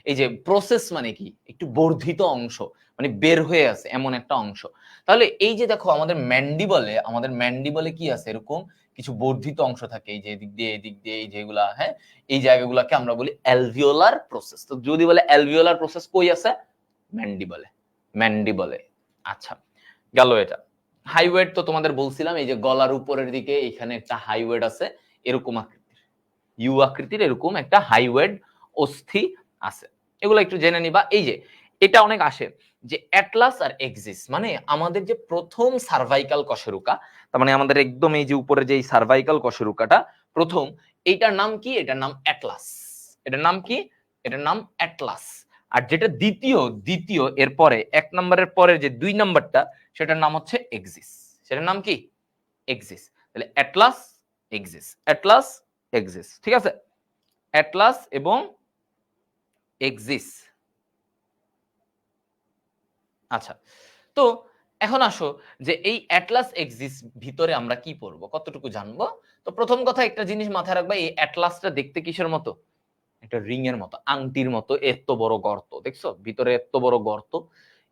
এই যে প্রসেস মানে কি? একটু বর্ধিত অংশ, মানে বের হয়ে আছে এমন একটা অংশ। তাহলে এই যে দেখো, আমাদের ম্যান্ডিবলে, আমাদের ম্যান্ডিবলে কি আছে? এরকম কিছু বর্ধিত অংশ থাকে, এই যে এদিক দিয়ে এদিক দিয়ে, এই যেগুলা, হ্যাঁ, এই জায়গাগুলোকে আমরা বলি অ্যালভিওলার প্রসেস। তো যদি বলে অ্যালভিওলার প্রসেস কই আছে? ম্যান্ডিবলে, ম্যান্ডিবলে। আচ্ছা, গেল এটা। হাইওয়েট তো তোমাদের বলছিলাম, এই যে গলার উপরের দিকে এখানে একটা হাইওয়েট আছে, এরকম আকৃতির, ইউ আকৃতির এরকম একটা হাইওয়েট অস্থি আছে। এগুলো একটু জেনে নিবা। এই যে এটা অনেক আসে, যে অ্যাটলাস আর এক্সিস, মানে আমাদের যে প্রথম সার্ভাইকাল কশেরুকা, তার মানে আমাদের একদম এই যে উপরে যে সার্ভাইকাল কশেরুকাটা প্রথম, এইটার নাম কি? এটার নাম অ্যাটলাস। এটার নাম কি? এটার নাম অ্যাটলাস। আর যেটা দ্বিতীয়, দ্বিতীয় এর পরে, 1 নম্বরের পরে যে 2 নম্বরটা, সেটার নাম হচ্ছে এক্সিস। সেটার নাম কি? এক্সিস। তাহলে অ্যাটলাস, এক্সিস, অ্যাটলাস, এক্সিস। ঠিক আছে, অ্যাটলাস এবং এক্সিস। আচ্ছা, তো এখন আসো যে এই অ্যাটলাস এক্সিস ভিতরে আমরা কি পড়বো, কতটুকু জানবো। তো প্রথম কথা, একটা জিনিস মাথায় রাখবা, এই অ্যাটলাসটা দেখতে কিসের মতো? একটা রিং এর মতো, আংটির মতো, এত বড় গর্ত, দেখছো ভিতরে এত বড় গর্ত,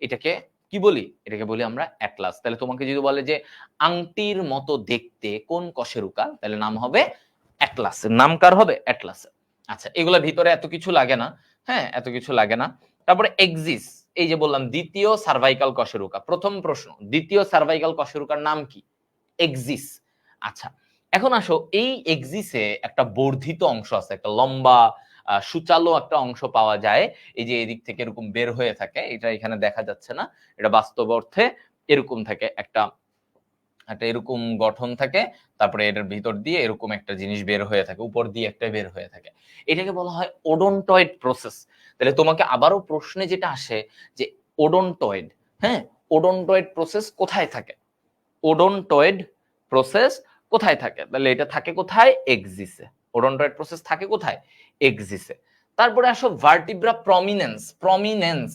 এটাকে কি বলি? এটাকে বলি আমরা অ্যাটলাস। তাহলে তোমাকে যদি বলে যে আংটির মতো দেখতে কোন কশেরুকা, তাহলে নাম হবে অ্যাটলাস। নাম কার হবে? অ্যাটলাস। আচ্ছা, এগুলা ভিতরে এত কিছু লাগে না। হ্যাঁ, এত কিছু লাগে না। তারপরে এক্সিস, এই যে বললাম দ্বিতীয় সার্ভাইকাল কশেরুকা। প্রথম প্রশ্ন, দ্বিতীয় সার্ভাইকাল কশেরুকার নাম কি? এক্সিস। আচ্ছা, এখন আসো, এই এক্সিসে একটা বর্ধিত অংশ আছে, একটা লম্বা সুচালো একটা অংশ পাওয়া যায়। এই যে এদিক থেকে এরকম বের হয়ে থাকে, এটা এখানে দেখা যাচ্ছে না, এটা বাস্তব অর্থে এরকম থাকে, একটা একটা এরকম গঠন থাকে, তারপরে এটার ভিতর দিয়ে এরকম একটা জিনিস বের হয়ে থাকে, উপর দিয়ে একটা বের হয়ে থাকে। এটাকে বলা হয় ওডোনটয়েড প্রসেস। তাহলে তোমাকে আবারও প্রশ্নে যেটা আসে যে ওডোনটয়েড, হ্যাঁ, ওডোনটয়েড প্রসেস কোথায় থাকে? ওডোনটয়েড প্রসেস কোথায় থাকে? তাহলে এটা থাকে কোথায়? এক্সিসে। ওডোনটয়েড প্রসেস থাকে কোথায়? এক্সিসে। তারপরে আসো ভার্টিব্রা প্রমিনেন্স। প্রমিনেন্স,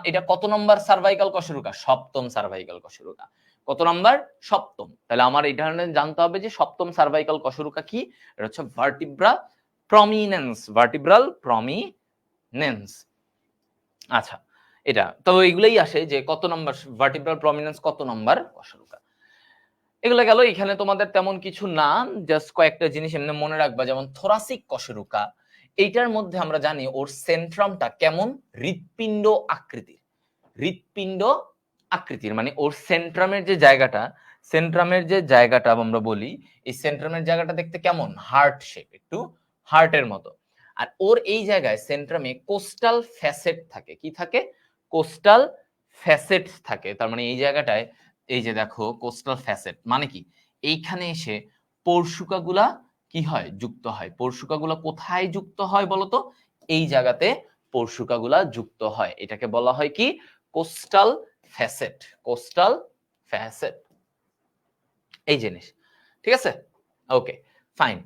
এটা কত নম্বর সার্ভাইকাল কশেরুকা? সপ্তম সার্ভাইকাল কশেরুকা। কত নাম্বার? সপ্তম। তাহলে আমার এটা জানতে হবে যে সপ্তম সার্ভাইকাল কশেরুকা কি? এটা হচ্ছে ভার্টিব্রা প্রমিনেন্স, ভার্টিব্রাল প্রমিনেন্স। আচ্ছা, এটা তো এগুলাই আসে যে কত নাম্বার ভার্টিব্রাল প্রমিনেন্স, কত নাম্বার কশেরুকা। এগুলো গেল। এখানে তোমাদের তেমন কিছু না, জাস্ট কয়েকটা জিনিস এমনি মনে রাখবা, যেমন থোরাসিক কশেরুকা, এইটার মধ্যে আমরা জানি ওর সেন্ট্রামটা কেমন? হৃৎপিণ্ড আকৃতির। হৃৎপিণ্ড আকৃতির মানে ওর সেন্ট্রামের যে জায়গাটা, সেন্ট্রামের যে জায়গাটা আমরা বলি, এই সেন্ট্রামের জায়গাটা দেখতে কেমন? হার্ট শেপ, একটু হার্টের মতো। আর ওর এই জায়গায় সেন্ট্রামে কোস্টাল ফ্যাসেট থাকে। কি থাকে? কোস্টাল ফ্যাসেট থাকে। তার মানে এই জায়গাটায়, এই যে দেখো কোস্টাল ফ্যাসেট মানে কি? এইখানে এসে পরশুকাগুলা কি হয়? যুক্ত হয়। পরশুকাগুলা কোথায় যুক্ত হয় বলতো? এই জায়গাতে পরশুকাগুলা যুক্ত হয়। এটাকে বলা হয় কি? Coastal facet. কোস্টাল ফ্যাসেট, এই জিনিস। ঠিক আছে, ওকে, ফাইন।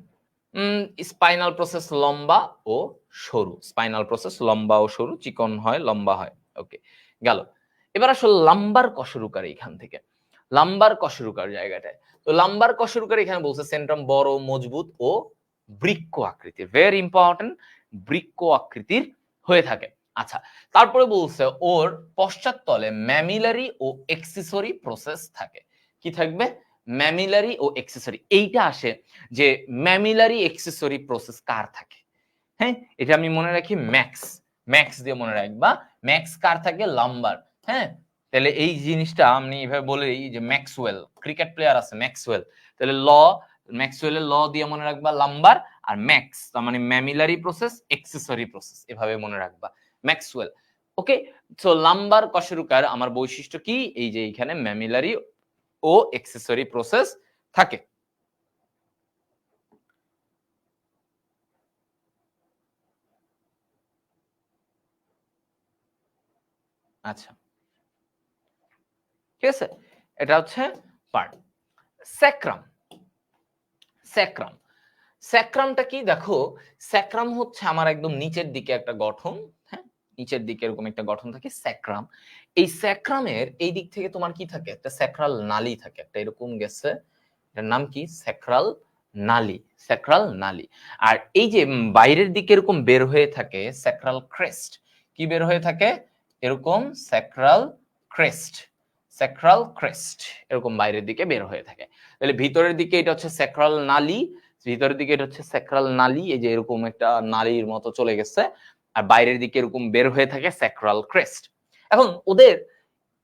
স্পাইনাল প্রসেস লম্বা ও সরু। স্পাইনাল প্রসেস লম্বা ও সরু, চিকন হয়, লম্বা হয়। ওকে, গেল। এবার আসলে লাম্বার কশেরুকার এইখান থেকে, লাম্বার কশেরুকার জায়গাটায়, তো লাম্বার কশেরুকার এখানে বলছে সেন্ট্রাম বড়, মজবুত ও বৃক্ক আকৃতির। ভেরি ইম্পর্টেন্ট, বৃক্ক আকৃতির হয়ে থাকে। আচ্ছা, তারপরে বলছে ওর পশ্চাৎতলে ম্যামিলারি ও এক্সেসরি প্রসেস থাকে। কি থাকবে? ম্যামিলারি ও এক্সেসরি। এইটা আসে যে ম্যামিলারি এক্সেসরি প্রসেস কার থাকে? হ্যাঁ, এটা আমি মনে রাখি ম্যাক্স, ম্যাক্স দিয়ে মনে রাখবা। ম্যাক্স কার থাকে? লাম্বার। হ্যাঁ, তাহলে এই জিনিসটা আমি এভাবে বলি যে ম্যাক্সওয়েল, ক্রিকেট প্লেয়ার আছে ম্যাক্সওয়েল, তাহলে ম্যাক্সওয়েলের ল দিয়ে মনে রাখবা লাম্বার, আর ম্যাক্স তার মানে ম্যামিলারি প্রসেস, এক্সেসরি প্রসেস, এভাবে মনে রাখবা ম্যাক্সওয়েল। ওকে, সো লাম্বার কশেরুকার আমার বৈশিষ্ট্য কি? এই যে এইখানে ম্যামিলারি ও এক্সেসরি প্রসেস থাকে। আচ্ছা, ঠিক আছে, এটা হচ্ছে পার্ট। স্যাক্রাম, স্যাক্রাম, স্যাক্রামটা কি? দেখো, স্যাক্রাম হচ্ছে আমার একদম নিচের দিকে একটা গঠন। হ্যাঁ, নিচের দিকে এরকম একটা গঠন থাকে স্যাক্রাম। এই স্যাক্রামের এই দিক থেকে তোমার কি থাকে? একটা স্যাক্রাল নালী থাকে, একটা এরকম গেছে, এটার নাম কি? Sacral নালী, sacral নালী। আর এই যে বাইরের দিকে এরকম বের হয়ে থাকে স্যাক্রাল ক্রেস্ট। কি বের হয়ে থাকে? এরকম স্যাক্রাল ক্রেস্ট, স্যাক্রাল ক্রেস্ট এরকম বাইরের দিকে বের হয়ে থাকে। তাহলে ভিতরের দিকে এটা হচ্ছে স্যাক্রাল নালী, ভিতরের দিকে এটা হচ্ছে স্যাক্রাল নালী, এই যে এরকম একটা নালীর মতো চলে গেছে, আর বাইরের দিকে এরকম বের হয়ে থাকে স্যাক্রাল ক্রেস্ট। এখন ওদের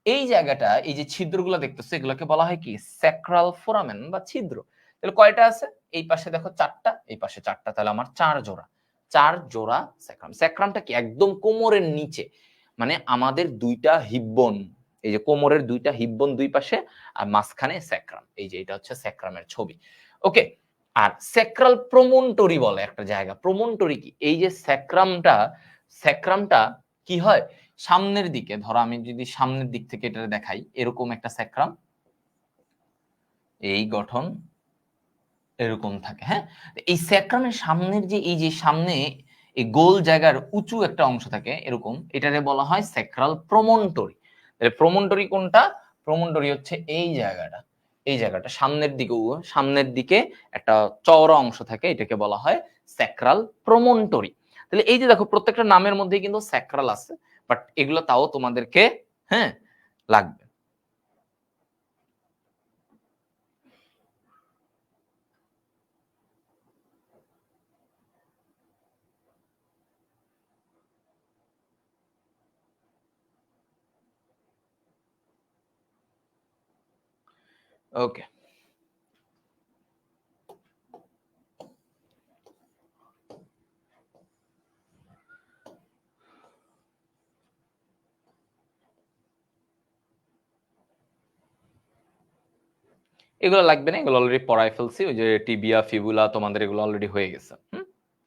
এই জায়গাটা, এই যে ছিদ্রগুলো দেখতেছো, এগুলোকে বলা হয় কি? স্যাক্রাল ফোরামেন বা ছিদ্র। তাহলে কয়টা আছে? এই পাশে দেখো চারটা, এই পাশে চারটা, তাহলে আমার 4 জোড়া, 4 জোড়া স্যাক্রাম। স্যাক্রামটা কি? একদম কোমরের নিচে, মানে আমাদের দুইটা হিব্বন, এই যে কোমরের দুইটা হিব্বন দুই পাশে, আর মাঝখানে স্যাক্রাম। এই যে এটা হচ্ছে স্যাক্রামের ছবি। ওকে, আর স্যাক্রাল প্রমোন্টরি বলে একটা জায়গা। প্রমোন্টরি কি? এই যে স্যাক্রামটা, স্যাক্রামটা কি হয়? সামনের দিকে, ধরো আমি যদি সামনের দিক থেকে এটা দেখাই, এরকম একটা স্যাক্রাম, এই গঠন এরকম থাকে। হ্যাঁ, এই স্যাক্রামের সামনের যে এই যে সামনে এই গোল জায়গার উঁচু একটা অংশ থাকে এরকম, এটারে বলা হয় স্যাক্রাল প্রমোন্টরি। তাহলে প্রমোন্টরি কোনটা? প্রমোন্টরি হচ্ছে এই জায়গাটা, এই জায়গাটা সামনের দিকে, সামনের দিকে একটা চওড়া অংশ থাকে, এটাকে বলা হয় স্যাক্রাল প্রমোন্টরি। তাহলে এই যে দেখো প্রত্যেকটা নামের মধ্যেই কিন্তু স্যাক্রাল আছে, বাট এগুলো তাও তোমাদেরকে, হ্যাঁ, লাগবে। ওকে, এগুলো লাগবে না, এগুলো অলরেডি পড়ায় ফেলছি। ওই যে টিবিয়া ফিবুলা তোমাদের এগুলো অলরেডি হয়ে গেছে।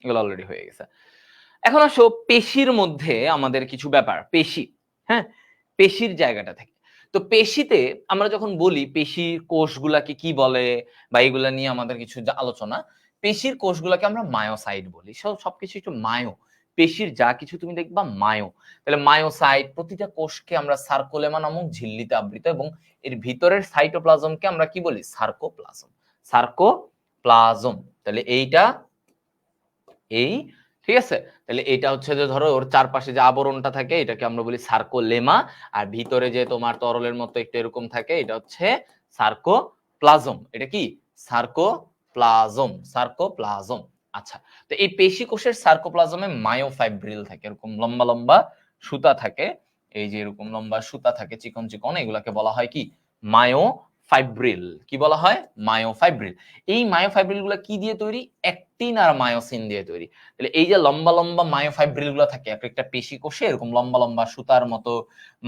এগুলো অলরেডি হয়ে গেছে। এখন আসো পেশির মধ্যে আমাদের কিছু ব্যাপার, পেশি, হ্যাঁ, পেশির জায়গাটা থেকে। তো পেশিতে আমরা যখন বলি পেশির কোষগুলাকে কি বলে বা এগুলা নিয়ে আমাদের কিছু আলোচনা, পেশির কোষগুলাকে আমরা মায়োসাইট বলি। সবকিছু একটু মায়ো, পেশির যা কিছু তুমি দেখবা মায়ো। তাহলে মায়োসাইট, প্রতিটা কোষকে আমরা সার্কোলেমা নামক ঝিল্লিতে আবৃত, এবং এর ভিতরের সাইটোপ্লাজমকে আমরা কি বলি? সার্কোপ্লাজম। সার্কোপ্লাজম, তাহলে এইটা এই, ঠিক আছে? তাহলে এটা হচ্ছে যে ধরো ওর চারপাশে যে আবরণটা থাকে এটাকে আমরা বলি সার্কোলেমা, আর ভিতরে যে তোমার তরলের মতো একটু এরকম থাকে এটা হচ্ছে সার্কোপ্লাজম। এটা কি? সার্কোপ্লাজম, সার্কোপ্লাজম। আচ্ছা, তো এই পেশি কোষের সার্কোপ্লাজমে মায়োফাইব্রিল থাকে, এরকম লম্বা লম্বা সুতা থাকে। এই যে এরকম লম্বা সুতা থাকে চিকন চিকন, এগুলাকে বলা হয় কি? মায়োফাইব্রিল। কি বলা হয়? মায়োফাইব্রিল। এই মায়োফাইব্রিল গুলা কি দিয়ে তৈরি? অ্যাক্টিন আর মায়োসিন দিয়ে তৈরি। তাহলে এই যে লম্বা লম্বা মায়োফাইব্রিল গুলো থাকে এক একটা পেশি কোষে, এরকম লম্বা লম্বা সুতার মতো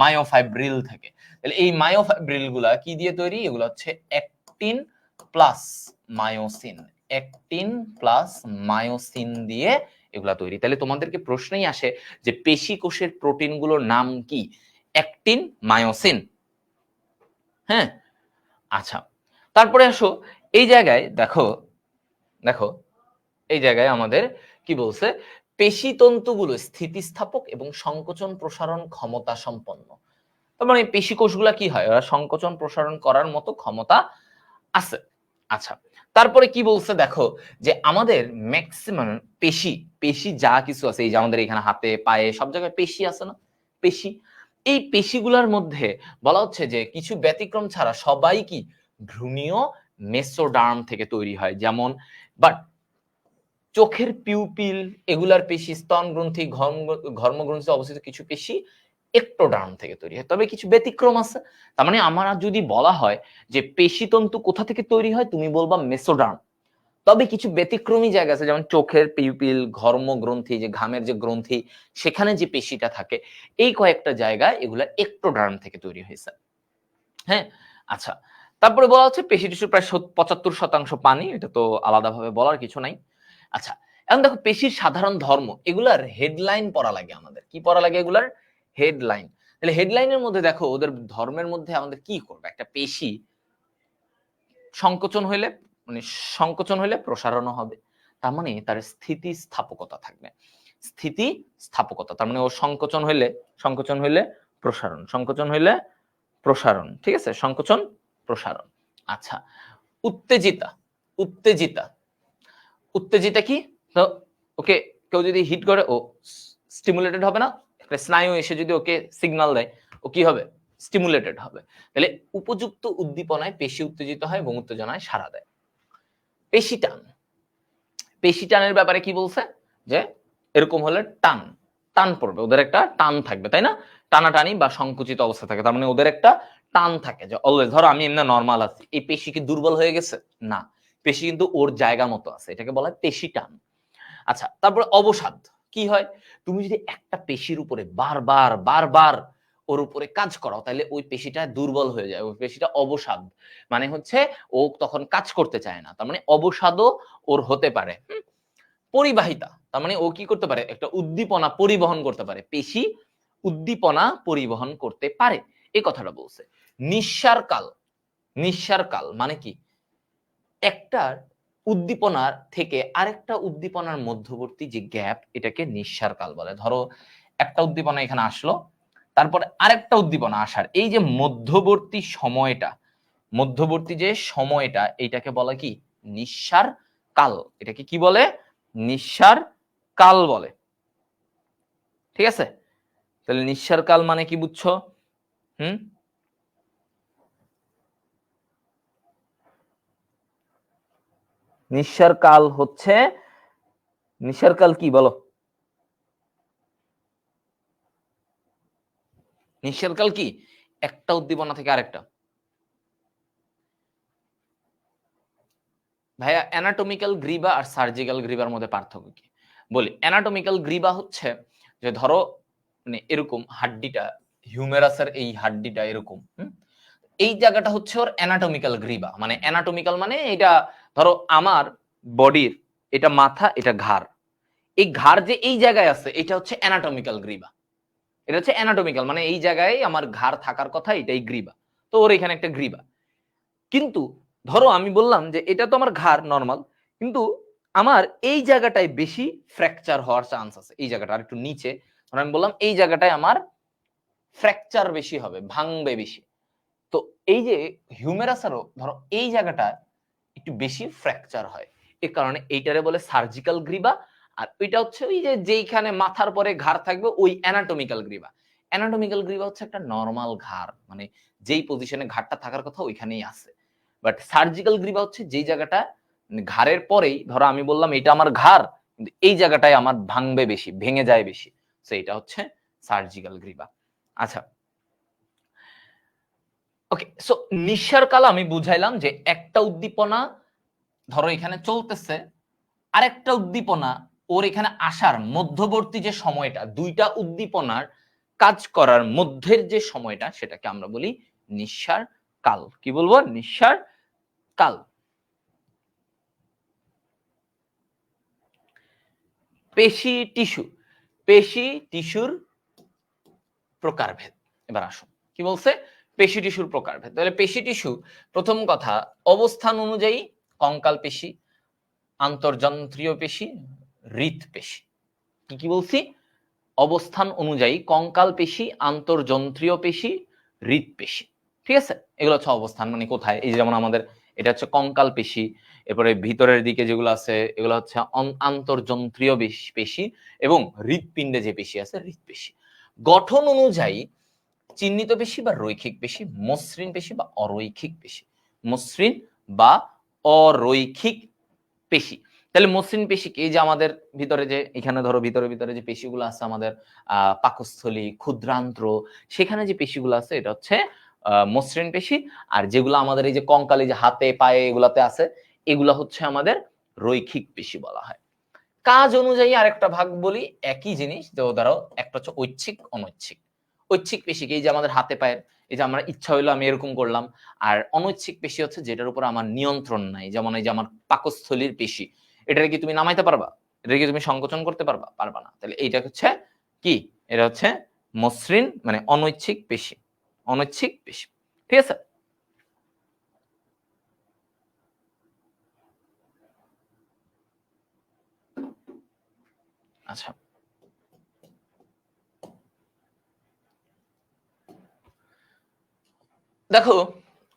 মায়োফাইব্রিল থাকে। তাহলে এই মায়োফাইব্রিল গুলা কি দিয়ে তৈরি? এগুলো হচ্ছে actin plus myosin, actin plus myosin দিয়ে এগুলা তৈরি। তাহলে তোমাদেরকে প্রশ্নই আসে যে পেশি কোষের প্রোটিন গুলোর নাম কি? Actin, myosin. হ্যাঁ, আচ্ছা, তারপরে আসো এই জায়গায় দেখো, দেখো এই জায়গায় আমাদের কি বলছে? পেশি তন্তুগুলো স্থিতিস্থাপক এবং সংকোচন প্রসারণ ক্ষমতা সম্পন্ন। তার মানে পেশি কোষগুলা কি হয়? ওরা সংকোচন প্রসারণ করার মতো ক্ষমতা আছে। আচ্ছা, তারপরে কি বলছে দেখো, যে আমাদের ম্যাক্সিমাম পেশি, পেশি যা কিছু আছে, এই যে আমাদের এখানে হাতে পায়ে সব জায়গায় পেশি আছে না? পেশি, এই পেশিগুলোর মধ্যে বলা হচ্ছে যে কিছু ব্যতিক্রম ছাড়া সবাই কি ভ্রূণীয় মেসোডার্ম থেকে তৈরি হয়। যেমন বাট চোখের পিউপিল, এগুলার পেশি, স্তন গ্রন্থি, ঘর্মগ্রন্থিতে অবস্থিত কিছু পেশি এক্টোডার্ম থেকে তৈরি হয়। তবে কিছু ব্যতিক্রম আছে। তার মানে আমার যদি বলা হয় যে পেশিতন্তু কোথা থেকে তৈরি হয়, তুমি বলবা মেসোডার্ম। তবে কিছু ব্যতিক্রমী জায়গা আছে, যেমন চোখের পিউপিল, ঘর্মগ্রন্থি, যে ঘামের যে গ্রন্থি সেখানে যে পেশিটা থাকে, এই কয়েকটা জায়গায় এগুলা এক্টোডার্ম থেকে তৈরি হয়েছে। হ্যাঁ, আচ্ছা, তারপরে বলা হচ্ছে পেশি টিস্যুর প্রায় 75% পানি, এটা তো আলাদাভাবে বলার কিছু নাই। আচ্ছা, এখন দেখো পেশির সাধারণ ধর্ম, এগুলার হেডলাইন পড়া লাগে আমাদের। কি পড়া লাগে? এগুলার হেডলাইন। তাহলে হেডলাইনের মধ্যে দেখো ওদের ধর্মের মধ্যে আমাদের কি করবে? একটা পেশি সংকোচন হইলে, মানে সংকোচন হইলে প্রসারণ হবে, তার মানে তার স্থিতিস্থাপকতা থাকবে। স্থিতিস্থাপকতা তার মানে ও সংকোচন হইলে, সংকোচন হইলে প্রসারণ, সংকোচন হইলে প্রসারণ, ঠিক আছে? সংকোচন, প্রসারণ। আচ্ছা, উত্তেজিতা, উত্তেজিতা, উত্তেজিতা কি? তো ওকে কেউ যদি হিট করে ও স্টিমুলেটেড হবে না? একটা স্নায়ু এসে যদি ওকে সিগন্যাল দেয়, ও কি হবে? স্টিমুলেটেড হবে। তাহলে উপযুক্ত উদ্দীপনায় পেশি উত্তেজিত হয় এবং উত্তেজনায় সাড়া দেয়। পেশি টান, পেশি টানের ব্যাপারে কি বলছে? যে এরকম হলে টান, টান পড়বে, ওদের একটা টান থাকবে, তাই না? টানাটানি বা সংকুচিত অবস্থা থাকে, তার মানে ওদের একটা টান থাকে। যে অলওয়েজ, ধরো আমি এমনি নরমাল আছি, এই পেশি কি দুর্বল হয়ে গেছে? না, পেশি কিন্তু ওর জায়গা মতো আছে, এটাকে বলা হয় পেশি টান। আচ্ছা, তারপরে অবসাদ কি হয়? তুমি যদি একটা পেশির উপরে বারবার বারবার ওর উপরে কাজ করাও, তাহলে ওই পেশিটা দুর্বল হয়ে যায়, ওই পেশিটা অবসাদ, মানে হচ্ছে ও তখন কাজ করতে চায় না, তার মানে অবসাদও ওর হতে পারে। পরিবাহিতা, তার মানে ও কি করতে পারে? একটা উদ্দীপনা পরিবহন করতে পারে, পেশি উদ্দীপনা পরিবহন করতে পারে, এই কথাটা বলছে। নিঃসার কাল, নিঃসার কাল মানে কি? একটা উদ্দীপনার থেকে আরেকটা উদ্দীপনার মধ্যবর্তী যে গ্যাপ, এটাকে নিঃসার কাল বলে। ধরো একটা উদ্দীপনা এখানে আসলো, তারপরে আরেকটা উদ্দীপনা আসার এই যে মধ্যবর্তী সময়টা, মধ্যবর্তী যে সময়টা, এইটাকে বলে কি? নিঃসার কাল। এটাকে কি বলে? নিঃসার কাল বলে। ঠিক আছে? তাহলে নিঃসার কাল মানে কি বুঝছো? হুম, নিঃস্বার কাল হচ্ছে, নিঃস্বার কাল কি বলো? নিঃস্বার কাল কি? একটা উদ্দীপনা থেকে আরেকটা। ভাইয়া অ্যানাটমিক্যাল গ্রীবা আর সার্জিক্যাল গ্রীবার মধ্যে পার্থক্য কি? বলি, অ্যানাটমিক্যাল গ্রীবা হচ্ছে যে ধরো মানে এরকম হাড্ডিটা, হিউমেরাসের এই হাড্ডিটা এরকম, এই জায়গাটা হচ্ছে ওর অ্যানাটমিক্যাল গ্রীবা। মানে অ্যানাটমিক্যাল মানে এটা ধরো আমার বডির, এটা মাথা, এটা ঘাড়, এই ঘাড় যে এই জায়গায় আছে এটা হচ্ছে অ্যানাটমিক্যাল গ্রীবা। এটা হচ্ছে অ্যানাটমিক্যাল মানে এই জায়গায় আমার ঘাড় থাকার কথা, এটাই গ্রীবা। তো ওর এখানে একটা গ্রীবা। কিন্তু ধরো আমি বললাম যে এটা তো আমার ঘাড় নরমাল, কিন্তু আমার এই জায়গাটায় বেশি ফ্র্যাকচার হওয়ার চান্স আছে। এই জায়গাটা আর একটু নিচে, আমি বললাম এই জায়গাটায় আমার ফ্র্যাকচার বেশি হবে, ভাঙবে বেশি। তো এই যে হিউমেরাসেরও ধরো এই জায়গাটা একটু বেশি ফ্র্যাকচার হয়, এ কারণে এইটারে বলে সার্জিক্যাল গ্রীবা। আর ওইটা হচ্ছে ওই যে যেইখানে মাথার পরে ঘাড় থাকবে ওই অ্যানাটমিক্যাল গ্রীবা। অ্যানাটমিক্যাল গ্রীবা হচ্ছে একটা নরমাল ঘাড়, মানে যেই পজিশনে ঘাড়টা থাকার কথা ওইখানেই আছে। বাট সার্জিক্যাল গ্রীবা হচ্ছে যেই জায়গাটা ঘাড়ের পরেই, ধরো আমি বললাম এটা আমার ঘাড়, কিন্তু এই জায়গাটায় আমার ভাঙবে বেশি, ভেঙে যায় বেশি, তো এটা হচ্ছে সার্জিক্যাল গ্রীবা। আচ্ছা, ওকে। সো নিঃস্বার কাল আমি বুঝাইলাম যে একটা উদ্দীপনা ধরো এখানে চলতেছে, আরেকটা উদ্দীপনা ওর এখানে আসার মধ্যবর্তী যে সময়টা, দুইটা উদ্দীপনার কাজ করার মধ্যের যে সময়টা, সেটাকে আমরা বলি নিঃস্বার কাল। কি বলবো? নিঃস্বার কাল। পেশি টিস্যু, পেশি টিস্যুর প্রকারভেদ। এবার আসুন কি বলছে, পেশি টিস্যুর প্রকারভেদ। তাহলে পেশি টিস্যু, প্রথম কথা অবস্থান অনুযায়ী কঙ্কাল পেশি, আন্তর্যন্ত্রীয় পেশি, হৃৎপেশি। কি কি বলছি? অবস্থান অনুযায়ী কঙ্কাল পেশি, আন্তর্যন্ত্রীয় পেশি, হৃৎপেশি। ঠিক আছে, এগুলো হচ্ছে অবস্থান মানে কোথায়। এই যেমন আমাদের এটা হচ্ছে কঙ্কাল পেশি, এরপরে ভিতরের দিকে যেগুলো আছে এগুলো হচ্ছে আন্তর্যন্ত্রীয় পেশি, এবং হৃৎপিণ্ডে যে পেশি আছে হৃৎপেশি। গঠন অনুযায়ী চিহ্নিত পেশি বা রৈখিক পেশি, মসৃণ পেশি বা অরৈখিক পেশি। মসৃণ বা অরৈখিক পেশি। তাহলে মসৃণ পেশি কি? এই যে আমাদের ভিতরে যে এখানে ধরো ভিতরে ভিতরে যে পেশিগুলো আছে আমাদের পাকস্থলী, ক্ষুদ্রান্ত্র, সেখানে যে পেশিগুলো আছে এটা হচ্ছে মসৃণ পেশি। আর যেগুলো আমাদের এই যে কঙ্কালে, যে হাতে পায়ে এগুলাতে আছে, এগুলা হচ্ছে আমাদের রৈখিক পেশি বলা হয়। কাজ অনুযায়ী আরেকটা ভাগ বলি, একই জিনিস। তো ধরো একটা হচ্ছে ঐচ্ছিক, অনৈচ্ছিক। ঐচ্ছিক পেশি কি? এই যে আমাদের হাতে পায়ের, এই যে আমার ইচ্ছা হইলো আমি এরকম করলাম। আর অনৈচ্ছিক পেশি হচ্ছে যেটার উপর আমার নিয়ন্ত্রণ নাই, যেমন এই যে আমার পাকস্থলীর পেশি, এটাকে কি তুমি নামাইতে পারবা? এটাকে কি তুমি সংকোচন করতে পারবা? পারবা না। তাহলে এইটা হচ্ছে কি? এটা হচ্ছে মসৃণ মানে অনৈচ্ছিক পেশি, অনৈচ্ছিক পেশি। ঠিক আছে। আচ্ছা, দেখো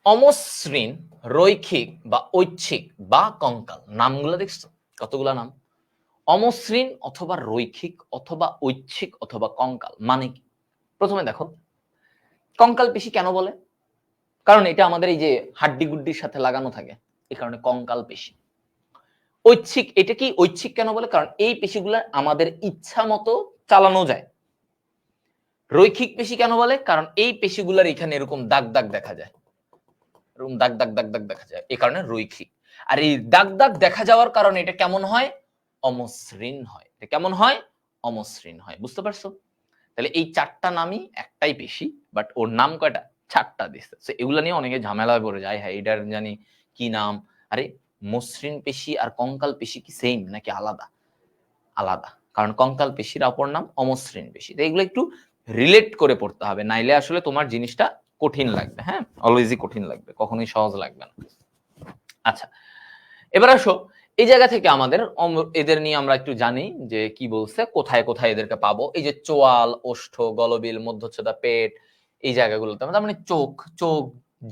অমসৃণ, রৈখিক বা ঐচ্ছিক বা কঙ্কাল, নামগুলো দেখছো কতগুলা নাম? অমসৃণ অথবা রৈখিক অথবা ঐচ্ছিক অথবা কঙ্কাল মানে কি? প্রথমে দেখো কঙ্কাল পেশি কেন বলে? কারণ এটা আমাদের এই যে হাড্ডি গুড্ডির সাথে লাগানো থাকে, এই কারণে কঙ্কাল পেশি। ঐচ্ছিক, এটা কি ঐচ্ছিক কেন বলে? কারণ এই পেশিগুলো আমাদের ইচ্ছা মতো চালানো যায়। রৈখিক পেশি কেন বলে? কারণ এই পেশিগুলোর এখানে এরকম দাগ দাগ দেখা যায়, এরকম দাগ দাগ দাগ দাগ দেখা যায়, এই কারণে রৈখিক। আর এই দাগ দাগ দেখা যাওয়ার কারণে এটা কেমন হয়? অমসৃণ হয়। এটা কেমন হয়? অমসৃণ হয়। বুঝতে পারছো? তাহলে এই চারটা নামই একটাই পেশি, বাট ওর নাম কয়টা? চারটা দিচ্ছে। তো এগুলা নিয়ে অনেকে ঝামেলায় পড়ে যায়, হ্যাঁ এটার জানি কি নাম। আরে মসৃণ পেশি আর কঙ্কাল পেশি কি সেম নাকি আলাদা? আলাদা। কারণ কঙ্কাল পেশির অপর নাম অমসৃণ পেশি। তো এগুলো একটু রিলেট করে পড়তে হবে, নাইলে আসলে তোমার জিনিসটা কঠিন লাগবে। হ্যাঁ, অলওয়েজই কঠিন লাগবে, কখনোই সহজ লাগবে না। আচ্ছা, এবার আসো এই জায়গা থেকে আমাদের এদের নিয়ে আমরা একটু জানি যে কি বলছে, কোথায় কোথায় এদেরকে পাবো। এই যে চোয়াল, ওষ্ঠ, গলবিল, মধ্যচ্ছদা, পেট, এই জায়গাগুলোতে তার মানে চোখ, চোখ,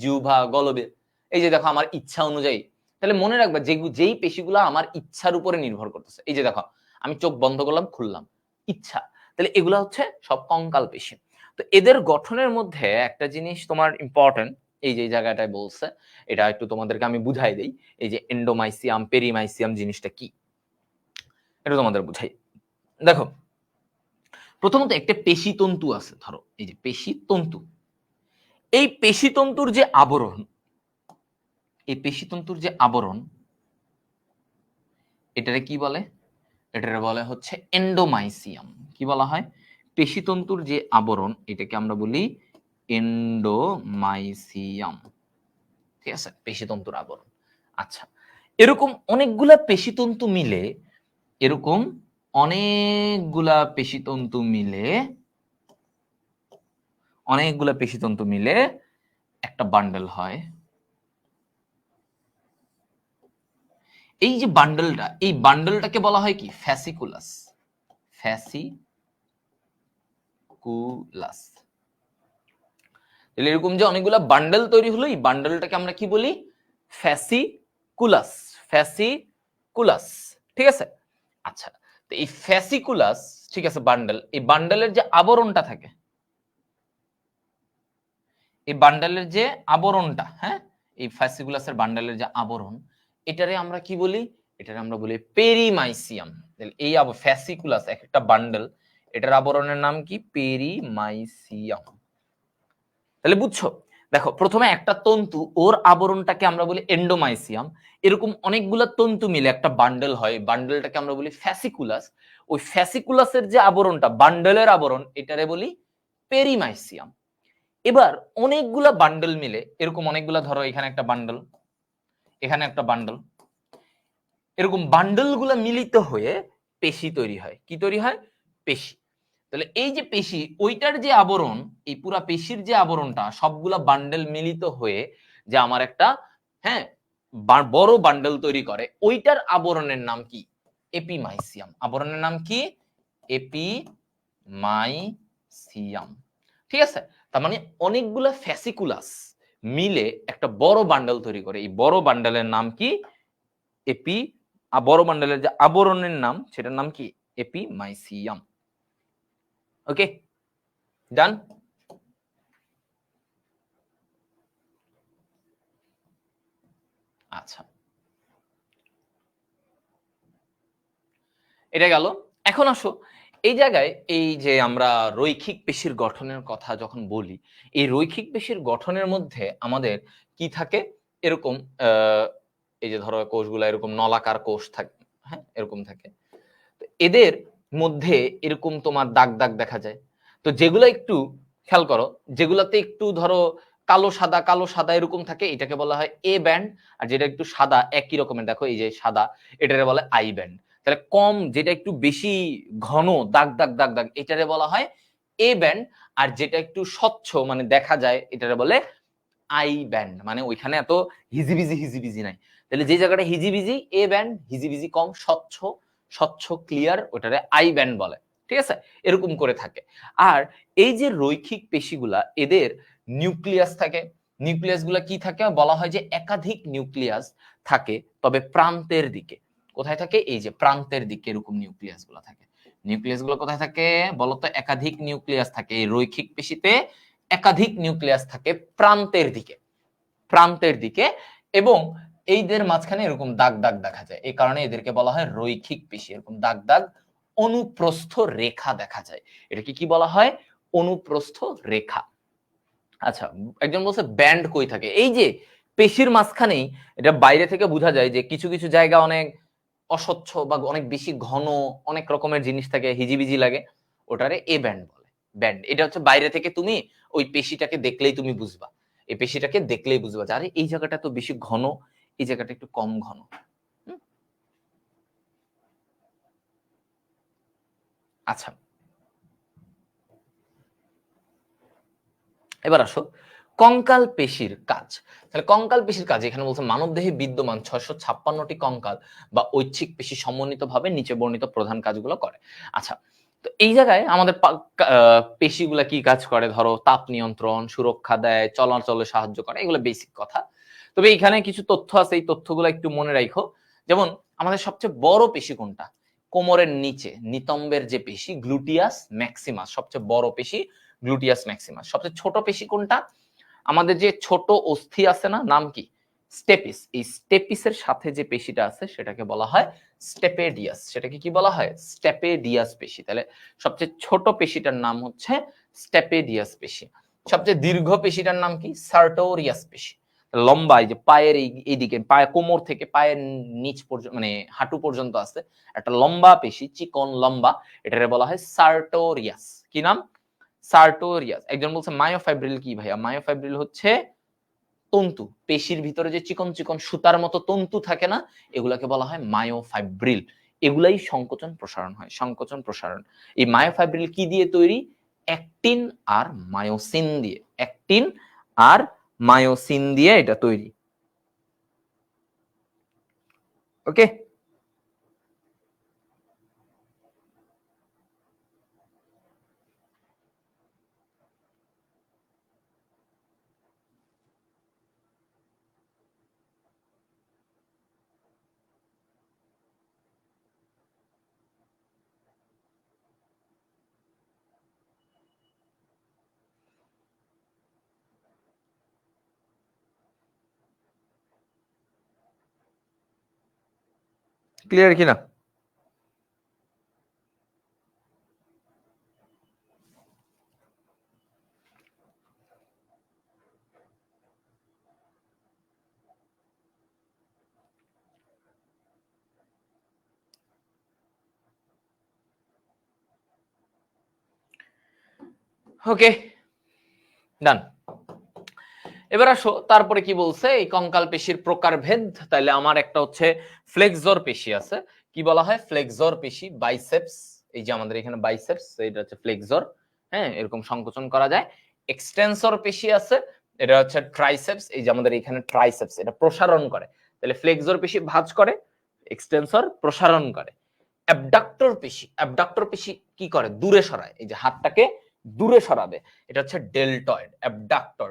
জিহ্বা, গলবিল। এই যে দেখো আমার ইচ্ছা অনুযায়ী, তাহলে মনে রাখবা যে যেই পেশিগুলো আমার ইচ্ছার উপরে নির্ভর করতেছে। এই যে দেখো আমি চোখ বন্ধ করলাম, খুললাম, ইচ্ছা। তাহলে এগুলা হচ্ছে সব কঙ্কাল পেশি। তো এদের গঠনের মধ্যে একটা জিনিস তোমার ইম্পর্টেন্ট, এই যে জায়গাটায় বলছে, এটা একটু তোমাদেরকে আমি বুঝাই দেই। এই যে এন্ডোমাইসিয়াম, পেরিমাইসিয়াম জিনিসটা কি, এটা তোমাদের বুঝাই। দেখো, প্রথমত একটা পেশি তন্তু আছে, ধরো এই যে পেশি তন্তু। এই পেশি তন্তুর যে আবরণ, এই পেশি তন্তুর যে আবরণ, এটারে কি বলে? এটারে বলে হচ্ছে এন্ডোমাইসিয়াম। কি বলা হয়? পেশি তন্তুর যে আবরণ, এটাকে আমরা বলি এন্ডোমাইসিয়াম। ঠিক আছে, পেশি তন্তুর আবরণ। আচ্ছা, এরকম অনেকগুলা পেশি তন্তু মিলে, এরকম অনেকগুলা পেশি তন্তু মিলে, অনেকগুলা পেশি তন্তু মিলে একটা বান্ডেল হয়। এই যে বান্ডেলটা, এই বান্ডেলটাকে বলা হয় কি? ফ্যাসিকুলাস। ফ্যাসিকুলাস। তাহলে এরকম যে অনেকগুলা বান্ডেল তৈরি হলো, এই বান্ডেলটাকে আমরা কি বলি? ফ্যাসিকুলাস। ফ্যাসিকুলাস, ঠিক আছে। আচ্ছা, তো এই ফ্যাসিকুলাস, ঠিক আছে, বান্ডেল, এই বান্ডেলের যে আবরণটা থাকে, এই বান্ডেলের যে আবরণটা, হ্যাঁ, এই ফ্যাসিকুলাসের বান্ডেলের যে আবরণ, এটারে আমরা কি বলি? এটারে আমরা বলি পেরিমাইসিয়াম। এই ফ্যাসিকুলাস একটা বান্ডেল, এটার আবরণের নাম কি? পেরিমাইসিয়াম। তাহলে বুঝছো? দেখো, প্রথমে একটা তন্তু, ওর আবরণটাকে আমরা বলি এন্ডোমাইসিয়াম। এরকম অনেকগুলা তন্তু মিলে একটা বান্ডেল হয়, বান্ডেলটাকে আমরা বলি ফ্যাসিকুলাস। ওই ফ্যাসিকুলাসের যে আবরণটা, বান্ডেলের আবরণ, এটারে বলি পেরিমাইসিয়াম। এবার অনেকগুলা বান্ডেল মিলে, এরকম অনেকগুলা, ধরো এখানে একটা বান্ডেল, এখানে একটা বান্ডেল, এরকম বান্ডেল গুলা মিলিত হয়ে পেশি তৈরি হয়। কি তৈরি হয়? পেশি। তাহলে এই যে পেশি, ওইটার যে আবরণ, এই পুরা পেশির যে আবরণটা, সবগুলা বান্ডেল মিলিত হয়ে যে আমার একটা, হ্যাঁ, বড় বান্ডেল তৈরি করে, ওইটার আবরণের নাম কি? এপিমাইসিয়াম। আবরণের নাম কি? এপিমাইসিয়াম। ঠিক আছে, তার মানে অনেকগুলা ফ্যাসিকুলাস মিলে একটা বড় বান্ডেল তৈরি করে, এই বড় বান্ডেলের নাম কি? এপি। বড় বান্ডেলের যে আবরণের নাম, সেটার নাম কি? এপিমাইসিয়াম। ওকে, ডান। আচ্ছা, এটা গেল। এখন আসো এই জায়গায়, এই যে আমরা রৈখিক পেশির গঠনের কথা যখন বলি, এই রৈখিক পেশির গঠনের মধ্যে আমাদের কি থাকে? এরকম এই যে ধরো কোষগুলা এরকম নলাকার কোষ থাকে, হ্যাঁ, এরকম থাকে। তো এদের মধ্যে এরকম তোমার দাগ দাগ দেখা যায়। তো যেগুলো একটু খেয়াল করো, যেগুলাতে একটু ধরো কালো সাদা কালো সাদা এরকম থাকে, এটাকে বলা হয় এ ব্যান্ড। আর যেটা একটু সাদা একই রকমের, দেখো এই যে সাদা, এটারে বলে আই ব্যান্ড। তাহলে কম, যেটা একটু বেশি ঘন দাগ দাগ দাগ দাগ, এটারে বলা হয় এ ব্যান্ড। আর যেটা একটু স্বচ্ছ মানে দেখা যায়, এটারে বলে আই ব্যান্ড। মানে ওইখানে এত হিজিবিজি হিজিবিজি নাই। তাহলে যে জায়গাটা হিজিবিজি এ ব্যান্ড, হিজিবিজি কম, স্বচ্ছ স্বচ্ছ ক্লিয়ার, ওটারে আই ব্যান্ড বলে। ঠিক আছে, এরকম করে থাকে। আর এই যে রৈখিক পেশিগুলা, এদের নিউক্লিয়াস থাকে। নিউক্লিয়াস গুলা কি থাকে? বলা হয় যে একাধিক নিউক্লিয়াস থাকে, তবে প্রান্তের দিকে। কোথায় থাকে? এই যে প্রান্তের দিকে এরকম নিউক্লিয়াস গুলা থাকে। নিউক্লিয়াস গুলো কোথায় থাকে বলতো? একাধিক নিউক্লিয়াস থাকে এই রৈখিক পেশিতে। একাধিক নিউক্লিয়াস থাকে প্রান্তের দিকে, প্রান্তের দিকে। এবং এইদের মাঝখানে এরকম দাগ দাগ দেখা যায়, এই কারণে এদেরকে বলা হয় রৈখিক পেশি। এরকম দাগ দাগ অনুপ্রস্থ রেখা দেখা যায়, এটাকে কি বলা হয়? অনুপ্রস্থ রেখা। আচ্ছা, একজন বলছে ব্যান্ড কই থাকে? এই যে পেশির মাঝখানেই, এটা বাইরে থেকে বোঝা যায় যে কিছু কিছু জায়গা অনেক অস্বচ্ছ বা অনেক বেশি ঘন, অনেক রকমের জিনিস থাকে, হিজিবিজি লাগে, ওটারে এ ব্যান্ড বলে। ব্যান্ড, এটা হচ্ছে বাইরে থেকে তুমি ওই পেশিটাকে দেখলেই তুমি বুঝবা, এই পেশিটাকে দেখলেই বুঝবা যে আরে এই জায়গাটা তো বেশি ঘন, এই জায়গাটা একটু কম ঘন। আচ্ছা, এবার আসো কঙ্কাল পেশির কাজ। তাহলে কঙ্কাল পেশির কাজ, এখানে বলছে মানবদেহে বিদ্যমান 656টি কঙ্কাল বা ঐচ্ছিক পেশি সমন্বিতভাবে নিচে বর্ণিত প্রধান কাজগুলো করে। আচ্ছা, তো এই জায়গায় আমাদের পেশিগুলা কি কাজ করে? ধরো তাপ নিয়ন্ত্রণ, সুরক্ষা দেয়, চলাচলে সাহায্য করে, এগুলো বেসিক কথা। তবে এখানে কিছু তথ্য আছে, এই তথ্যগুলো একটু মনে রাখো। যেমন আমাদের সবচেয়ে বড় পেশি কোনটা? কোমরের নিচে নিতম্বের যে পেশি, গ্লুটিয়াস ম্যাক্সিমাস, সবচেয়ে বড় পেশি গ্লুটিয়াস ম্যাক্সিমাস। সবচেয়ে ছোট পেশি কোনটা? আমাদের যে ছোট অস্থি আছে না, নাম কি? স্টেপিস। এই স্টেপিসের সাথে যে পেশিটা আছে সেটাকে বলা হয় স্টেপেডিয়াস। সেটাকে কি বলা হয়? স্টেপেডিয়াস পেশি। তাহলে সবচেয়ে ছোট পেশিটার নাম হচ্ছে স্টেপেডিয়াস পেশি। সবচেয়ে দীর্ঘ পেশিটার নাম কি? সার্টোরিয়াস পেশি। লম্বা, এই যে পায়ের এইদিকে, পায়ে কোমর থেকে পায়ের নিচ পর্যন্ত, মানে হাঁটু পর্যন্ত আছে একটা লম্বা পেশি, চিকন লম্বা, এটাকে বলা হয় সার্টোরিয়াস। কি নাম? সার্টোরিয়াস। একজন বলছে মায়োফাইব্রিল কি ভাইয়া? মায়োফাইব্রিল হচ্ছে তন্তু, পেশির ভিতরে যে চিকন চিকন সুতার মতো তন্তু থাকে না, এগুলাকে বলা হয় মায়োফাইব্রিল। এগুলাই সংকোচন প্রসারণ হয়, সংকোচন প্রসারণ। এই মায়োফাইব্রিল কি দিয়ে তৈরি? অ্যাক্টিন আর মায়োসিন দিয়ে। অ্যাক্টিন আর মায়োসিন দিয়ে এটা তৈরি। ওকে, ক্লিয়ার কিনা? ওকে, ডান। এবার আসো, তারপরে কি বলছে এই কঙ্কাল পেশির প্রকারভেদ। তাইলে আমার একটা হচ্ছে ফ্লেক্সর পেশি আছে, কি বলা হয়? ফ্লেক্সর পেশি, বাইসেপস। এই যে আমাদের এখানে বাইসেপস, এটা হচ্ছে ফ্লেক্সর। হ্যাঁ, এরকম সংকোচন করা যায়। এক্সটেন্সর পেশি আছে, এটা হচ্ছে ট্রাইসেপস। এই যে আমাদের এখানে ট্রাইসেপস, এটা প্রসারণ করে। তাহলে ফ্লেক্সর পেশি ভাঁজ করে, এক্সটেন্সর প্রসারণ করে। অ্যাবডাক্টর পেশি, অ্যাবডাক্টর পেশি কি করে? দূরে সরায়, এই যে হাতটাকে দূরে সরাবে, এটা হচ্ছে deltoid. Abductor,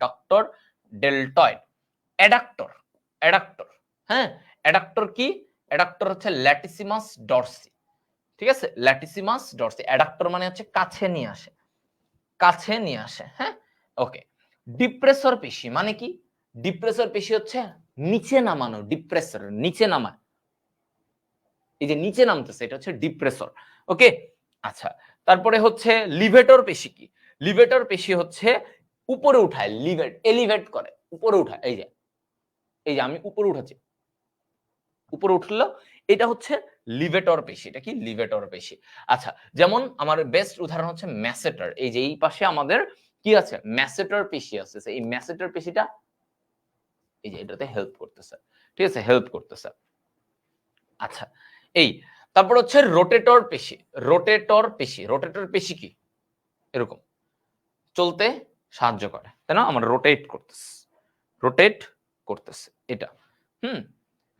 doctor, deltoid. Adductor, adductor, হ্যাঁ, অ্যাডাক্টর কি? অ্যাডাক্টর হচ্ছে ল্যাটিসিমাস ডরসি। ঠিক আছে, ল্যাটিসিমাস ডরসি। অ্যাডাক্টর মানে হচ্ছে কাছে নিয়ে আসে, কাছে নিয়ে আসে। হ্যাঁ, ওকে। ডিপ্রেসর পেশি মানে কি? ডিপ্রেসর পেশি হচ্ছে নিচে নামানো, ডিপ্রেসর নিচে নামায়, এই যে নিচে নামতেছে, এটা হচ্ছে ডিপ্রেসর। ওকে, আচ্ছা। তারপরে হচ্ছে লিভেটর পেশি কি? লিভেটর পেশি হচ্ছে উপরে উঠায়, লিভেট, এলিভেট করে, উপরে উঠায়। এই যে, এই যে আমি উপরে উঠাচ্ছি, উপরে উঠলো, এটা হচ্ছে লিভেটর পেশি। এটা কি? লিভেটর পেশি। আচ্ছা, যেমন আমার বেস্ট উদাহরণ হচ্ছে ম্যাসেটার। এই যে এই পাশে আমাদের কি আছে? ম্যাসেটার পেশি আছে। এই ম্যাসেটার পেশিটা এই যে এটাতে হেল্প করতেছে। ঠিক আছে, হেল্প করতেছে। আচ্ছা, এই তারপর হচ্ছে রোটেটর পেশি। রোটেটর পেশি, রোটেটর পেশি কি? এরকম চলতে সাহায্য করে, তাই না? আমার রোটেট করতেছে, রোটেট করতেছে এটা,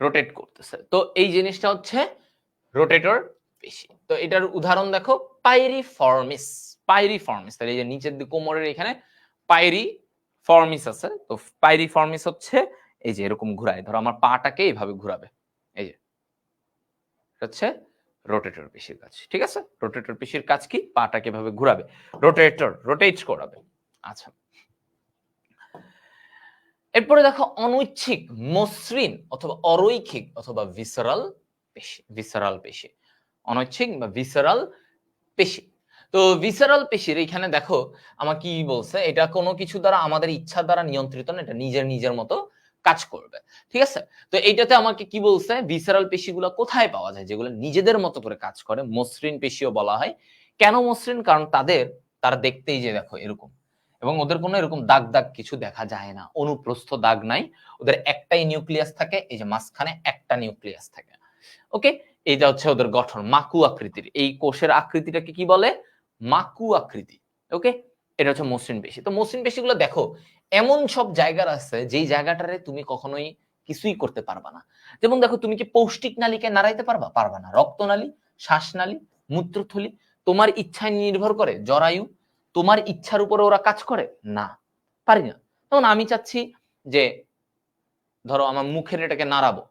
রোটেট করতেছে। তো এই জিনিসটা হচ্ছে রোটেটর পেশি। তো এটার উদাহরণ দেখো, পাইরিফর্মিস। পাইরিফর্মিস, তাহলে এই যে নিচের দিকে কোমরের এখানে পাইরিফর্মিস আছে। তো পাইরিফর্মিস হচ্ছে এই যে এরকম ঘুরায়, ধরো আমার পাটাকে এইভাবে ঘুরাবে, এই যে হচ্ছে রোটেটর পেশির কাজ। ঠিক আছে, রোটেটর পেশির কাজ কি? পাটাকে এভাবে ঘুরাবে, রোটেটর, রোটেট করাবে। আচ্ছা, এরপরে দেখো অনৈচ্ছিক, মসৃণ অথবা অরৈখিক অথবা ভিসারাল পেশি। ভিসারাল পেশি, অনৈচ্ছিক বা ভিসারাল পেশি। তো ভিসারাল পেশির এখানে দেখো আমার কি বলছে, এটা কোনো কিছু দ্বারা, আমাদের ইচ্ছা দ্বারা নিয়ন্ত্রিত না, এটা নিজের নিজের মতো কাজ করবে। ঠিক আছে, তো এইটাতে আমাকে কি বলছে? ভিসারাল পেশিগুলো কোথায় পাওয়া যায়? যেগুলো নিজেদের মতো করে কাজ করে, মসৃণ পেশিও বলা হয়। কেন মসৃণ? কারণ তারা দেখতেই যে দেখো এরকম, এবং ওদের কোনো এরকম দাগ দাগ কিছু দেখা যায় না, অনুপ্রস্থ দাগ নাই। ওদের একটাই নিউক্লিয়াস থাকে, এই যে মাঝখানে একটা নিউক্লিয়াস থাকে। ওকে, এটা হচ্ছে ওদের গঠন, মাকু আকৃতির। এই কোষের আকৃতিটাকে কি বলে? মাকু আকৃতি। ওকে, এটা হচ্ছে মসৃণ পেশি। তো মসৃণ পেশিগুলো দেখো এমন সব জায়গা আছে যেই জায়গাটারে তুমি কখনোই কিছুই করতে পারবা না। যেমন দেখো, তুমি কি পৌষ্টিক নালীকে নাড়াইতে পারবা? পারবা না। রক্তনালী, শ্বাসনালী, মূত্রথলি, তোমার ইচ্ছায় নির্ভর করে। জরায়ু, তোমার ইচ্ছার উপরে ওরা কাজ করে না, পারি না। তখন আমি চাচ্ছি যে ধরো আমার মুখের এটাকে নাড়াবো,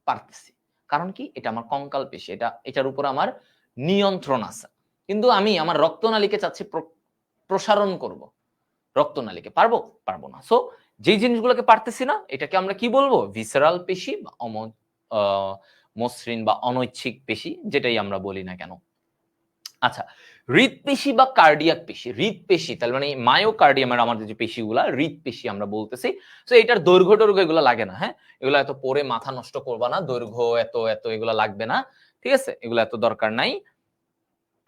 পারতেছি। কারণ কি? এটা আমার কঙ্কাল পেশি, এটার উপর আমার নিয়ন্ত্রণ আছে। কিন্তু আমি আমার রক্তনালীকে চাচ্ছি প্রসারণ করব, রক্তনালীকে পারবো? পারবো না। সো যেই জিনিসগুলোকে পারতেছি না এটাকে আমরা কি বলবো? ভিসেরাল পেশি বা মসৃণ বা অনৈচ্ছিক পেশি, যেটাই আমরা বলি না কেন। আচ্ছা, হৃদপেশি বা কার্ডিয়াক পেশি। হৃদপেশি তার মানে মায়োকার্ডিয়ামের আমাদের যে পেশিগুলা, হৃদপেশি আমরা বলতেছি। সো এটার দৈর্ঘ্য টৈর্ঘ্য এগুলো লাগে না, হ্যাঁ? এগুলো এত পড়ে মাথা নষ্ট করবা না, দৈর্ঘ্য এত এত এগুলো লাগবে না, ঠিক আছে? এগুলো এত দরকার নাই।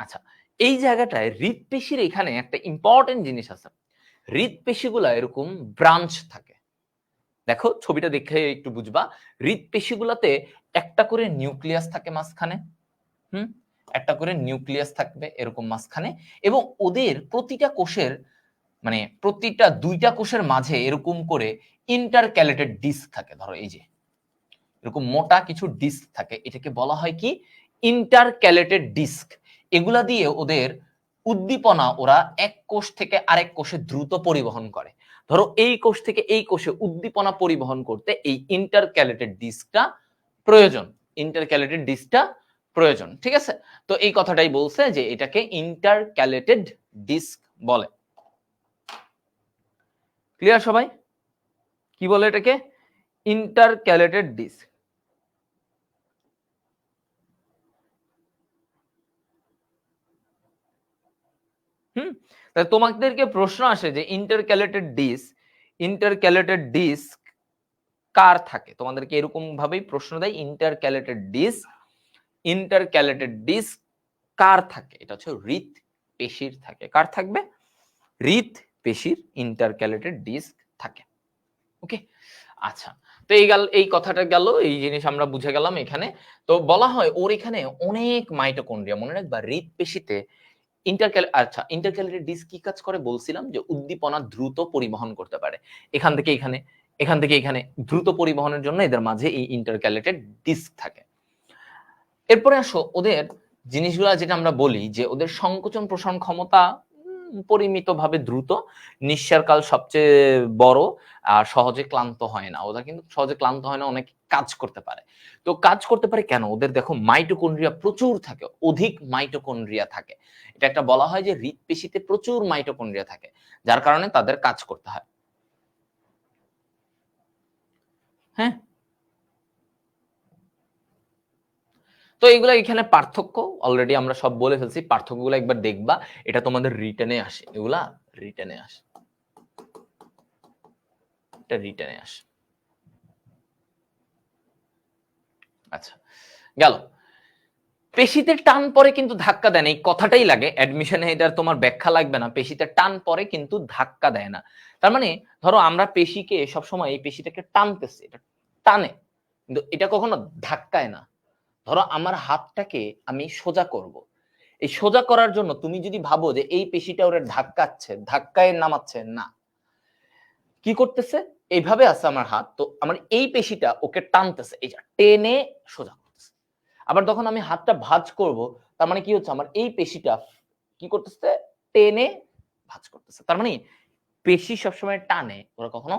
আচ্ছা, এই জায়গাটায় হৃদপেশির এখানে একটা ইম্পর্টেন্ট জিনিস আছে। হৃদপেশিগুলা এরকম ব্রাঞ্চ থাকে। দেখো ছবিটা দেখে একটু বুঝবা। হৃদপেশিগুলাতে একটা করে নিউক্লিয়াস থাকে মাঝখানে, হুম, একটা করে নিউক্লিয়াস থাকবে এরকম মাঝখানে, এবং ওদের প্রতিটা কোষের মানে প্রতিটা দুইটা কোষের মাঝে এরকম করে ইন্টারক্যালেটেড ডিস্ক থাকে। ধরো এই যে এরকম মোটা কিছু ডিস্ক থাকে, এটাকে বলা হয় কি? Intercalated disc. এগুলা দিয়ে ওদের উদ্দীপনা ওরা এক কোষ থেকে আরেক কোষে দ্রুত পরিবহন করে। ধরো এই কোষ থেকে এই কোষে উদ্দীপনা পরিবহন করতে এই ইন্টারক্যালেটেড ডিস্কটা প্রয়োজন। ইন্টারক্যালেটেড ডিস্কটা প্রয়োজন, ঠিক আছে? তো এই কথাটাই বলছে যে এটাকে ইন্টারক্যালেটেড ডিস্ক বলে। ক্লিয়ার সবাই? কি বলে এটাকে? Intercalated disc. তাহলে তোমাদেরকে প্রশ্ন আসে যে ইন্টারক্যালেটেড ডিস্ক কার থাকে? তোমাদেরকে এরকম ভাবেই প্রশ্ন দেয়, ইন্টারক্যালেটেড ডিস্ক কার থাকে? এটা হচ্ছে হৃদ পেশির থাকে। কার থাকবে? হৃদ পেশির ইন্টারক্যালেটেড ডিস্ক থাকে। ওকে, আচ্ছা। তো এই কথাটা গেল, এই জিনিস আমরা বুঝে গেলাম এখানে। তো বলা হয় ওর এখানে অনেক মাইটোকন্ড্রিয়া। মনে রাখবা হৃদ পেশিতে ইন্টারক্যালেটেড ডিস্ক কি কাজ করে বলছিলাম? যে উদ্দীপনা দ্রুত পরিবহন করতে পারে এখান থেকে এখানে, এখান থেকে এখানে, দ্রুত পরিবহনের জন্য এদের মাঝে এই ইন্টারক্যালেটেড ডিস্ক থাকে। এরপরে আসো ওদের জিনিসগুলো, যেটা আমরা বলি যে ওদের সংকোচন প্রসারণ ক্ষমতা পরিমিতভাবে দ্রুত, নিঃশ্বাস কাল সবচেয়ে বড়, আর সহজে ক্লান্ত হয় না। ওরা কিন্তু সহজে ক্লান্ত হয় না, অনেক কাজ করতে পারে। তো কাজ করতে পারে কেন? ওদের দেখো মাইটোকন্ড্রিয়া প্রচুর থাকে, অধিক মাইটোকন্ড্রিয়া থাকে। এটা একটা বলা হয় যে হৃদপেশিতে প্রচুর মাইটোকন্ড্রিয়া থাকে, যার কারণে তাদের কাজ করতে হয়। হ্যাঁ, তো এগুলা এখানে পার্থক্য অলরেডি আমরা সব বলে ফেলছি। পার্থক্যগুলো একবার দেখবা, এটা তোমাদের রিটেনে আসে, এগুলা রিটেনে আসে, এটা রিটেনে আসে। আচ্ছা, গেল। পেশিতে টান পরে কিন্তু ধাক্কা দেয় না, এই কথাটাই লাগে অ্যাডমিশনে, এটার তোমার ব্যাখ্যা লাগবে না। পেশিতে টান পরে কিন্তু ধাক্কা দেয় না। তার মানে ধরো আমরা পেশিকে সবসময় এই পেশিটাকে টানতেছি, এটা টানে, কিন্তু এটা কখনো ধাক্কায় না। ধরো আমার হাতটাকে আমি সোজা করব, এই সোজা করার জন্য তুমি যদি ভাবো যে এই পেশিটা ওরে ধাক্কাচ্ছে, ধাক্কায় নামাচ্ছে না, কি করতেছে? এইভাবে আছে আমার হাত, তো আমার এই পেশিটা ওকে টানতেছে, এই যে টেনে সোজা করতেছে। আবার যখন আমি হাতটা ভাঁজ করব, তার মানে কি হচ্ছে? আমার এই পেশিটা কি করতেছে? টেনে ভাঁজ করতেছে। তার মানে পেশি সবসময় টানে, ওরা কখনো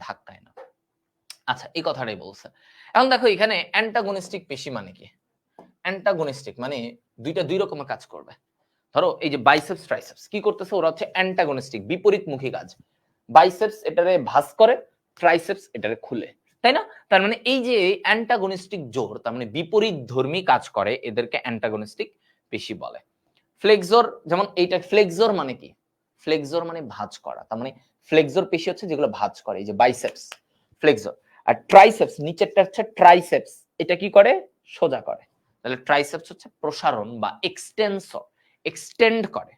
ধাক্কায় না। আচ্ছা, এই কথাটাই বলছে। এখন দেখো এখানে অ্যান্টাগনিস্টিক পেশি মানে কি? অ্যান্টাগনিস্টিক মানে দুইটা দুই রকমের কাজ করবে। ধরো এই যে বাইসেপস ট্রাইসেপস কি করতেছে? ওরা হচ্ছে অ্যান্টাগনিস্টিক, বিপরীতমুখী কাজ। বাইসেপস এটারে ভাঁজ করে, ট্রাইসেপস এটারে খুলে, তাই না? তার মানে এই যে অ্যান্টাগনিস্টিক জোর, তার মানে বিপরীত ধর্মী কাজ করে, এদেরকে অ্যান্টাগনিস্টিক পেশি বলে। ফ্লেক্সর, যেমন এইটা ফ্লেক্সর মানে কি? ফ্লেক্সর মানে ভাঁজ করা। তার মানে ফ্লেক্সর পেশি হচ্ছে যেগুলো ভাঁজ করে, এই যে বাইসেপস, ফ্লেক্সর। আর ট্রাইসেপস নিচেরটা হচ্ছে ট্রাইসেপস, এটা কি করে? সোজা করে। তাহলে ট্রাইসেপস হচ্ছে প্রসারণ বা এক্সটেনসর, এক্সটেন্ড করে।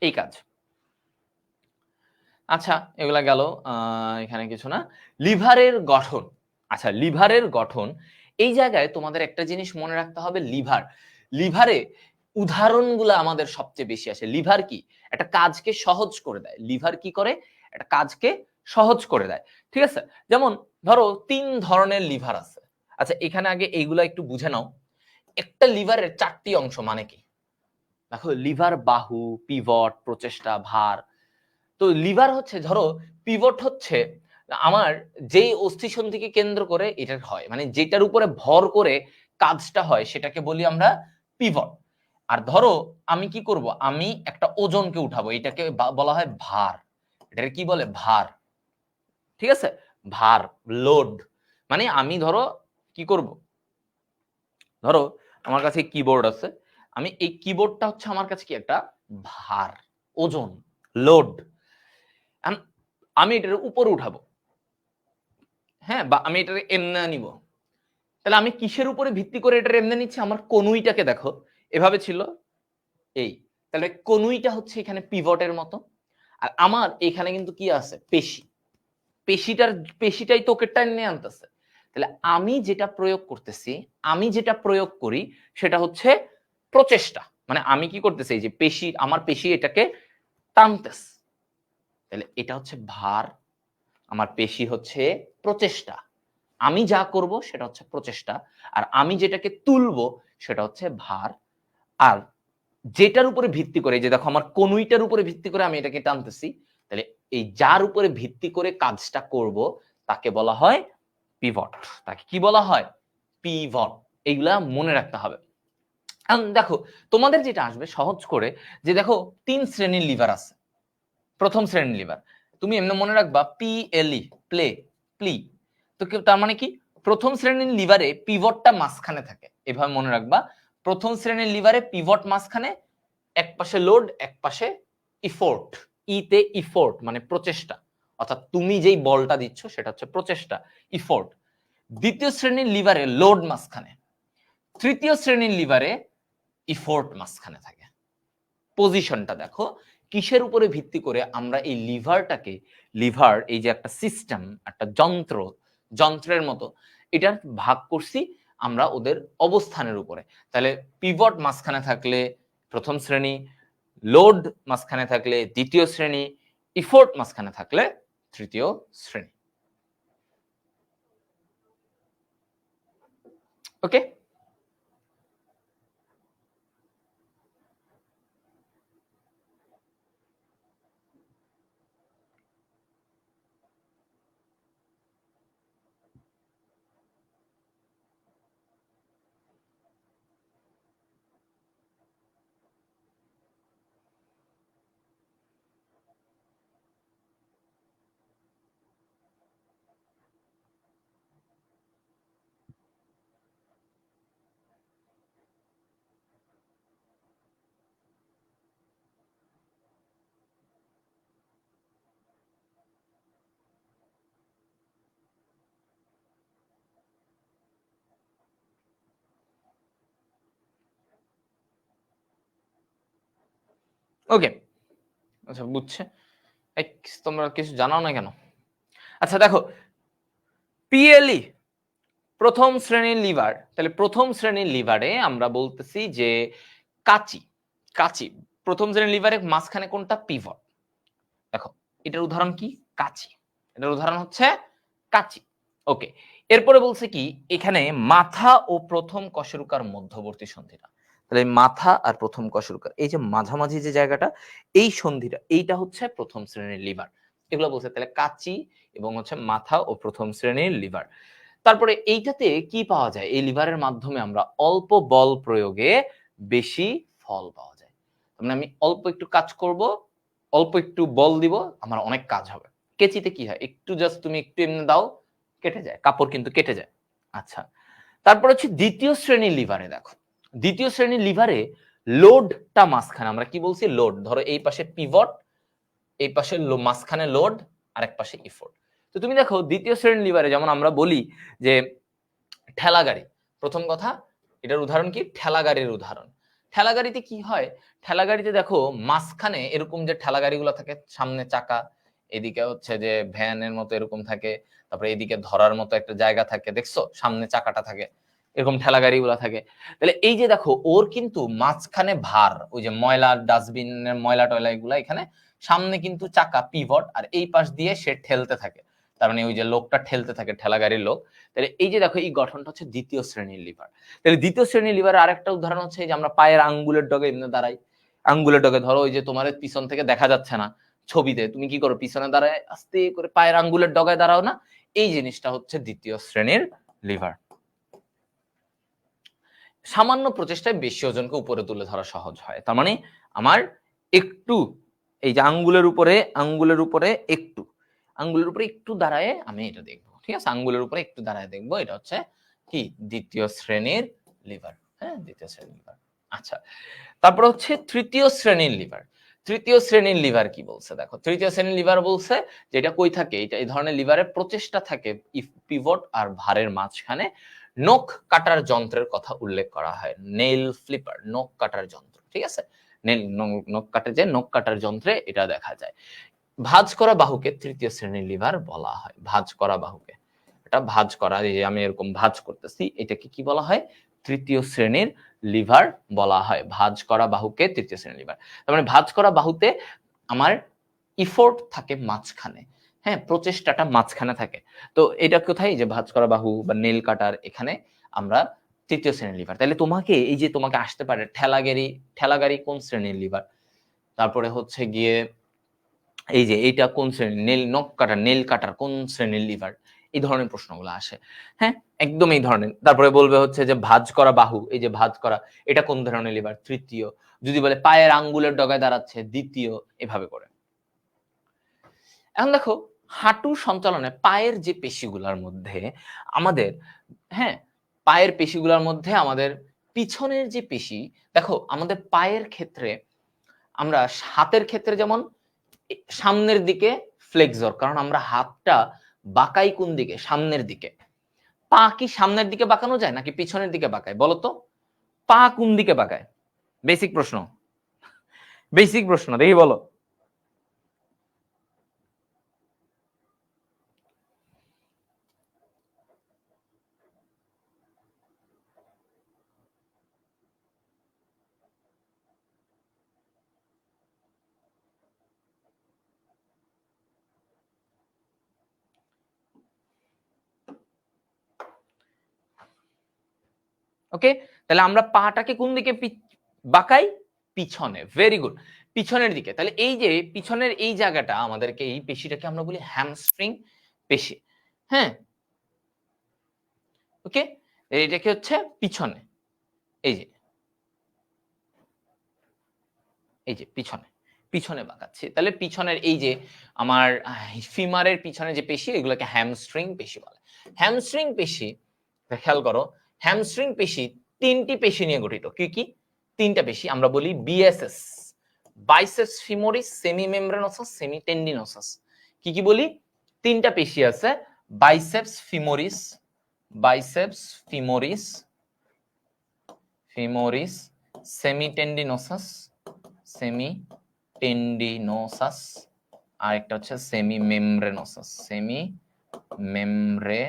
এই কাজ। আচ্ছা, এগুলা গেল। এখানে কিছু না। লিভারের গঠন। আচ্ছা, লিভারের গঠন, এই জায়গায় তোমাদের একটা জিনিস মনে রাখতে হবে। লিভারে উদাহরণগুলো আমাদের সবচেয়ে বেশি আসে। লিভার কি? একটা কাজকে সহজ করে দেয়। লিভার কি করে? একটা কাজকে সহজ করে দেয়, ঠিক আছে? যেমন ধরো 3 ধরনের লিভার আছে। আচ্ছা, এখানে আগে এইগুলা একটু বুঝে নাও। একটা লিভারের 4টি অংশ মানে কি? দেখো লিভার বাহু, পিভট, প্রচেষ্টা, ভার। তো লিভার হচ্ছে, ধরো পিভট হচ্ছে আমার যেই অস্থিসন্ধিকে কেন্দ্র করে এটা হয়, মানে যেটার উপরে ভর করে কাজটা হয় সেটাকে বলি আমরা পিভট। আর ধরো আমি কি করব? আমি একটা ওজনকে উঠাবো, এটাকে বলা হয় ভার। এটাকে কি বলে? ভার। ঠিক আছে, ভার, লোড। মানে আমি ধরো কি করব, ধরো আমার কাছে কিবোর্ড আছে, আমি এই কিবোর্ডটা হচ্ছে আমার কাছে কি একটা ভার, ওজন, লোড। আমি এটার উপরে উঠাবো, হ্যাঁ, বা আমি এটাকে এমনে নিব। তাহলে আমি কিসের উপরে ভিত্তি করে এটা এমনে নিচ্ছি? আমার কনুইটাকে দেখো, এভাবে ছিল এই, তাহলে কনুইটা হচ্ছে এখানে পিভটের মতো। আর আমার এখানে কিন্তু কি আছে? পেশি। পেশিটাই তোকে টেনে আনতেছে। তাহলে আমি যেটা প্রয়োগ করতেছি, আমি যেটা প্রয়োগ করি সেটা হচ্ছে প্রচেষ্টা। মানে আমি কি করতেছি, এই যে পেশি, আমার পেশি এটাকে টানতেছে, তাহলে এটা হচ্ছে ভার, আমার পেশি হচ্ছে প্রচেষ্টা। আমি যা করব সেটা হচ্ছে প্রচেষ্টা, আর আমি যেটাকে তুলবো সেটা হচ্ছে ভার। আর যেটার উপরে ভিত্তি করে, যে দেখো আমার কনুইটার উপরে ভিত্তি করে আমি এটাকে টানতেছি, তাহলে এই যার উপরে ভিত্তি করে কাজটা করব তাকে বলা হয় পিভট। তাকে কি বলা হয়? পিভট। এইগুলা মনে রাখতে হবে। এখন দেখো তোমাদের যেটা আসবে সহজ করে, যে দেখো 3 শ্রেণীর লিভার আছে। প্রথম শ্রেণীর লিভার তুমি এমনি মনে রাখবা PLE, প্লে, প্লি। তো তার মানে কি? প্রথম শ্রেণীর লিভারে পিভটটা মাঝখানে থাকে, এভাবে মনে রাখবা। প্রথম শ্রেণীর লিভারে পিভট মাঝখানে, এক পাশে লোড, এক পাশে ইফোর্ট। ইতে ইফোর্ট মানে প্রচেষ্টা, অর্থাৎ তুমি যেই বলটা দিচ্ছ সেটা হচ্ছে প্রচেষ্টা, ইফোর্ট। দ্বিতীয় শ্রেণীর লিভারে লোড মাঝখানে, তৃতীয় শ্রেণীর লিভারে ইফোর্ট মাঝখানে থাকে। পজিশনটা দেখো কিসের উপরে ভিত্তি করে আমরা এই লিভারটাকে, লিভার এই যে একটা সিস্টেম, একটা যন্ত্র, যন্ত্রের মতো, এটা ভাগ করছি আমরা ওদের অবস্থানের উপরে। তাহলে পিভট মাঝখানে থাকলে প্রথম শ্রেণী, লোড মাঝখানে থাকলে দ্বিতীয় শ্রেণী, ইফোর্ট মাঝখানে থাকলে তৃতীয় শ্রেণী। ওকে, ওকে, আচ্ছা বুঝছে। তোমরা কিছু জানাও না কেন? আচ্ছা দেখো, PLE প্রথম শ্রেণীর লিভার, তাহলে প্রথম শ্রেণীর লিভারে আমরা বলতেছি যে কাচি, কাচি। প্রথম শ্রেণীর লিভারে মাঝখানে কোনটা? পিভট। দেখো এটার উদাহরণ কি? কাচি। এটার উদাহরণ হচ্ছে কাচি। ওকে, এরপরে বলছে কি, এখানে মাথা ও প্রথম কশেরুকার মধ্যবর্তী সন্ধিটা, তাহলে মাথা আর প্রথম কশেরুকার এই যে মাঝামাঝি যে জায়গাটা, এই সন্ধিটা, এইটা হচ্ছে প্রথম শ্রেণীর লিভার। এগুলো বলছে, তাহলে কাচি এবং হচ্ছে মাথা ও প্রথম শ্রেণীর লিভার। তারপরে এইটাতে কি পাওয়া যায়? এই লিভারের মাধ্যমে আমরা অল্প বল প্রয়োগে বেশি ফল পাওয়া যায়। মানে আমি অল্প একটু কাজ করব, অল্প একটু বল দিব, আমার অনেক কাজ হবে। কেচিতে কি হয়? একটু জাস্ট তুমি একটু এমনি দাও, কেটে যায়, কাপড় কিন্তু কেটে যায়। আচ্ছা, তারপর হচ্ছে দ্বিতীয় শ্রেণীর লিভারে দেখো, দ্বিতীয় শ্রেণীর লিভারে লোডটা মাঝখানে, আমরা কি বলছি? লোড। ধরো এই পাশে পিভট, এই পাশে মাঝখানে লোড, আরেক পাশে ইফোর্ট। তো তুমি দেখো দ্বিতীয় শ্রেণীর লিভারে যেমন আমরা বলি যে ঠেলা গাড়ি, প্রথম কথা এটার উদাহরণ কি? ঠেলা গাড়ির উদাহরণ। ঠেলা গাড়িতে কি হয়? ঠেলা গাড়িতে দেখো মাঝখানে এরকম যে ঠেলা গাড়িগুলো থাকে, সামনে চাকা, এদিকে হচ্ছে যে ভ্যানের মতো এরকম থাকে, তারপরে এদিকে ধরার মতো একটা জায়গা থাকে, দেখছো সামনে চাকাটা থাকে, এরকম ঠেলা গাড়িগুলো থাকে। তাহলে এই যে দেখো ওর কিন্তু মাঝখানে ভার, ওই যে ময়লা ডাস্টবিনের ময়লা টয়লা এগুলা এখানে, সামনে কিন্তু চাকা পিভট, আর এই পাশ দিয়ে সে ঠেলতে থাকে, তার মানে ওই যে লোকটা ঠেলতে থাকে, ঠেলা গাড়ির লোক। তাহলে এই যে দেখো এই গঠনটা হচ্ছে দ্বিতীয় শ্রেণীর লিভার। তাহলে দ্বিতীয় শ্রেণীর লিভারের আরেকটা উদাহরণ হচ্ছে যে আমরা পায়ের আঙ্গুলের ডগে এমনি দাঁড়াই, আঙ্গুলের ডগে ধরো ওই যে তোমার পিছন থেকে দেখা যাচ্ছে না ছবিতে, তুমি কি করো? পিছনে দাঁড়ায় আস্তে করে পায়ের আঙ্গুলের ডগায় দাঁড়াও না, এই জিনিসটা হচ্ছে দ্বিতীয় শ্রেণীর লিভার। সামান্য প্রচেষ্টায় বেশি ওজনকে উপরে তুলে ধরা সহজ হয়। তার মানে আমার একটু এই যে আঙ্গুলের উপরে একটু দাঁড়ায় আমি এটা দেখবো, ঠিক আছে, আঙ্গুলের উপরে একটু দাঁড়ায় দেখবো, এটা হচ্ছে কি দ্বিতীয় শ্রেণীর লিভার। হ্যাঁ, দ্বিতীয় শ্রেণীর লিভার। আচ্ছা, তারপর হচ্ছে তৃতীয় শ্রেণীর লিভার। তৃতীয় শ্রেণীর লিভার কি বলছে দেখো, তৃতীয় শ্রেণীর লিভার বলছে যে এটা কই থাকে, এটা এই ধরনের লিভারের প্রচেষ্টা থাকে পিভট আর ভারের মাঝখানে নখ কাটার যন্ত্রের কথা উল্লেখ করা হয়, নেল ফ্লিপার, নখ কাটার যন্ত্র, ঠিক আছে, নখ কাটার যন্ত্রে এটা দেখা যায়। ভাঁজ করা বাহুকে তৃতীয় শ্রেণীর লিভার বলা হয়, ভাঁজ করা বাহুকে, এটা ভাঁজ করা, এই যে আমি এরকম ভাঁজ করতেছি, এটাকে কি বলা হয়, তৃতীয় শ্রেণীর লিভার বলা হয়, ভাঁজ করা বাহুকে তৃতীয় শ্রেণীর লিভার। তার মানে ভাঁজ করা বাহুতে আমার ইফোর্ট থাকে মাঝখানে, হ্যাঁ, প্রচেষ্টাটা মাঝখানে থাকে। তো এটা কোথায়, যে ভাঁজ করা বাহু বা নেল কাটার, এখানে আমরা তৃতীয় শ্রেণীর লিভার। তাহলে তোমাকে এই যে তোমাকে আসতে পারে ঠেলাগাড়ি কোন শ্রেণীর লিভার, তারপরে হচ্ছে গিয়ে এই যে এইটা কোন শ্রেণীর, নেল কাটার কোন শ্রেণীর লিভার, এই ধরনের প্রশ্নগুলো আসে। হ্যাঁ, একদম এই ধরনের। তারপরে বলবে হচ্ছে যে ভাঁজ করা বাহু, এই যে ভাঁজ করা, এটা কোন ধরনের লিভার, তৃতীয়। যদি বলে পায়ের আঙ্গুলের ডগায় দাঁড়াচ্ছে, দ্বিতীয়, এভাবে করে। এখন দেখো হাঁটু সঞ্চালনে পায়ের যে পেশিগুলোর মধ্যে আমাদের, হ্যাঁ, পায়ের পেশিগুলোর মধ্যে আমাদের পিছনের যে পেশি, দেখো আমাদের পায়ের ক্ষেত্রে, আমরা হাতের ক্ষেত্রে যেমন সামনের দিকে ফ্লেক্সর, কারণ আমরা হাতটা বাঁকাই কোন দিকে, সামনের দিকে। পা কি সামনের দিকে বাঁকানো যায় নাকি পিছনের দিকে বাঁকায়, বলো তো? পা কোন দিকে বাঁকায়? বেসিক প্রশ্ন দেখি, বলো। ওকে, তাহলে আমরা পাটাকে কোন দিকে বাঁকাই? পিছনে। ভেরি গুড, পিছনের দিকে। তাহলে এই যে পিছনের এই জায়গাটা, আমাদেরকে এই পেশিটাকে আমরা বলি হ্যামস্ট্রিং পেশি। হ্যাঁ, ওকে, এইটাকে হচ্ছে পিছনে, এই যে পিছনে বাঁকাচ্ছি। তাহলে পিছনের এই যে আমার ফিমারের পিছনে যে পেশি, এগুলোকে হ্যামস্ট্রিং পেশি বলে। হ্যামস্ট্রিং পেশি, খেয়াল করো, হ্যামস্ট্রিং পেশি তিনটি পেশি নিয়ে গঠিত। কি কি? তিনটা পেশি, আমরা বলি BSS, biceps femoris, semi membranosus, semi tendinosus. কি কি বলি? তিনটা পেশি আছে, biceps femoris, biceps femoris, semi tendinosus, semi tendinosus, আর একটা হচ্ছে সেমি মেমব্রেনোসাস, সেমি মেমব্রেনোসাস।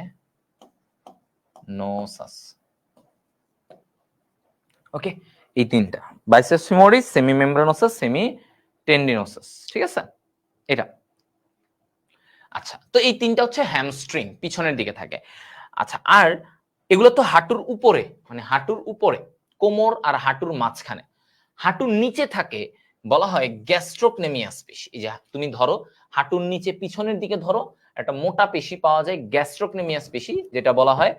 ওকে, এই তিনটা, biceps femoris, semi membranosus, semi tendinosus, ঠিক আছে, এটা। আচ্ছা, তো এই তিনটা হচ্ছে হ্যামস্ট্রিং, পিছনের দিকে থাকে। আচ্ছা, আর এগুলো তো হাঁটুর উপরে, মানে হাঁটুর উপরে, কোমর আর হাঁটুর মাঝখানে। হাঁটুর নিচে থাকে, বলা হয় গ্যাস্ট্রোকনেমিয়াস পেশি। এই যে তুমি ধরো, হাঁটুর নিচে পিছনের দিকে ধরো, একটা মোটা পেশি পাওয়া যায়, গ্যাস্ট্রোকনেমিয়াস পেশি, যেটা বলা হয়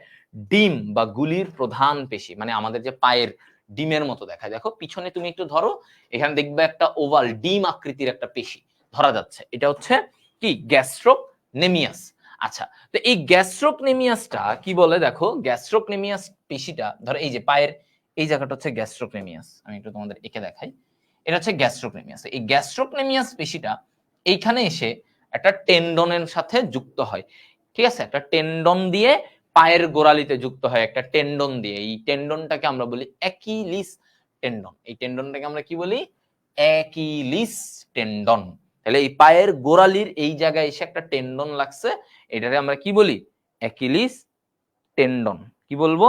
ডিম বা গুলির প্রধান পেশি। মানে আমাদের যে পায়ের ডিমের মতো দেখায়, দেখো পিছনে তুমি একটু ধরো, এখানে দেখবে একটা ওভাল ডিম আকৃতির একটা পেশি ধরা যাচ্ছে, এটা হচ্ছে কি, গ্যাস্ট্রোকনেমিয়াস। আচ্ছা, তো এই গ্যাস্ট্রোকনেমিয়াসটা কি বলে, দেখো গ্যাস্ট্রোকনেমিয়াস পেশিটা, ধরো এই যে পায়ের এই জায়গাটা হচ্ছে গ্যাস্ট্রোকনেমিয়াস, আমি একটু তোমাদের এঁকে দেখাই, এটা হচ্ছে গ্যাস্ট্রোকনেমিয়াস। এই গ্যাস্ট্রোকনেমিয়াস পেশিটা এইখানে এসে একটা টেন্ডনের সাথে যুক্ত হয়, ঠিক আছে, একটা টেন্ডন দিয়ে পায়ের গোড়ালিতে যুক্ত হয়, একটা টেন্ডন দিয়ে। এই টেন্ডনটাকে আমরা বলি অ্যাকিলিস টেন্ডন। এই টেন্ডনটাকে আমরা কি বলি? Achilles tendon. তাহলে এই পায়ের গোড়ালির এই জায়গায় এসে একটা টেন্ডন লাগছে, এটাকে আমরা কি বলি? Achilles tendon. কি বলবো?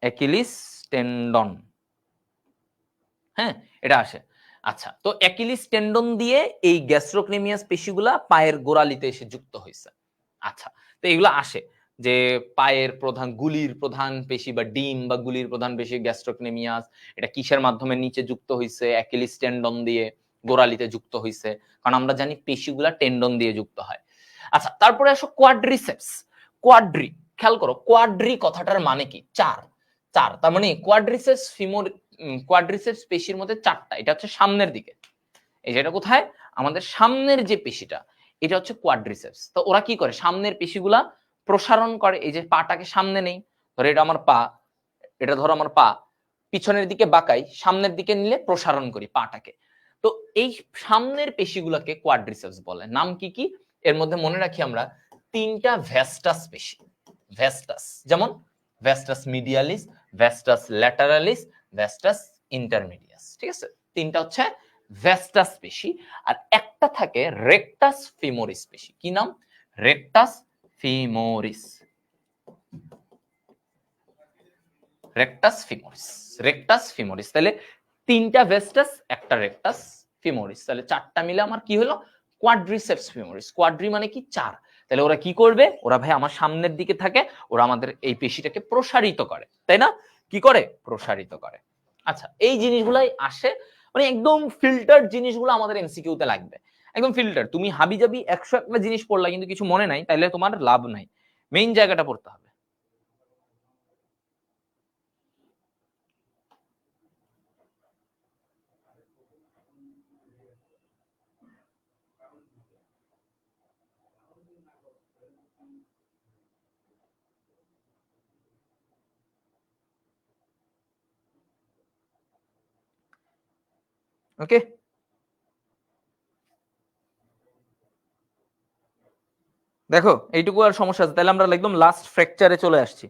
Achilles tendon. হ্যাঁ, এটা আসে। আচ্ছা, তো অ্যাকিলিস টেন্ডন দিয়ে এই গ্যাস্ট্রোকনেমিয়াস পেশিগুলা পায়ের গোড়ালিতে এসে যুক্ত হয়েছে। আচ্ছা, তো এগুলো আসে যে পায়ের গুলির প্রধান পেশি বা ডিম বা গুলির প্রধান পেশি গ্যাস্ট্রোকনেমিয়াস, এটা কিসের মাধ্যমে নিচে যুক্ত হয়েছে? অ্যাকিলিস টেন্ডন দিয়ে গোড়ালিতে যুক্ত হয়েছে, কারণ আমরা জানি পেশিগুলা টেন্ডন দিয়ে যুক্ত হয়। আচ্ছা, তারপরে আসো কোয়াড্রিসেপস। কোয়াড্রি, খেয়াল করো, কোয়াড্রি কথাটার মানে কি? চার। তার মানে কোয়াড্রিসেপস পেশির মধ্যে চারটা, এটা হচ্ছে সামনের দিকে, এই যেটা কোথায়? আমাদের সামনের যে পেশিটা এটা হচ্ছে কোয়াড্রিসেপস। তো ওরা কি করে, সামনের পেশিগুলা প্রসারণ করে। এই যে পাটাকে সামনে নেই, ধরো এটা আমার পা, এটা ধরো আমার পা, পিছনের দিকে বাঁকাই, সামনের দিকে নিলে প্রসারণ করি পাটাকে। তো এই সামনের পেশিগুলোকে কোয়াড্রিসেপস বলে। নাম কি কি এর মধ্যে মনে রাখি আমরা, তিনটা ভ্যাস্টাস পেশি। ভ্যাস্টাস যেমন ভ্যাস্টাস মিডিয়ালিস, ভ্যাস্টাস ল্যাটারালিস, ভ্যাস্টাস ইন্টারমিডিয়াস। ঠিক আছে, তিনটা হচ্ছে ভ্যাস্টাস পেশি। আর একটা থাকে রেকটাস ফিমোরিস পেশি। কি নাম? Rectus femoris. Rectus femoris, rectus femoris. তাহলে তিনটা ভেস্টাস, একটা রেকটাস ফিমোরিস, তাহলে চারটা মিলে আমার কি হলো? Quadriceps femoris. কোয়াড্রি মানে কি? চার। তাহলে ওরা কি করবে? ওরা ভাই আমার সামনের দিকে থাকে, ওরা আমাদের এই পেশিটাকে প্রসারিত করে, তাই না? কি করে? প্রসারিত করে। আচ্ছা, এই জিনিসগুলাই আসে, মানে একদম ফিল্টার জিনিসগুলো আমাদের এমসিকিউ তে লাগবে, একদম ফিল্টার। তুমি হাবিজাবি 101টা জিনিস পড়লা কিন্তু কিছু মনে নাই, তাইলে তোমার লাভ নাই। মেইন জায়গাটা পড়তে হবে। ওকে, দেখো এইটুকু আর সমস্যা আছে, তাহলে আমরা একদম লাস্ট ফ্র্যাকচারে চলে আসছি।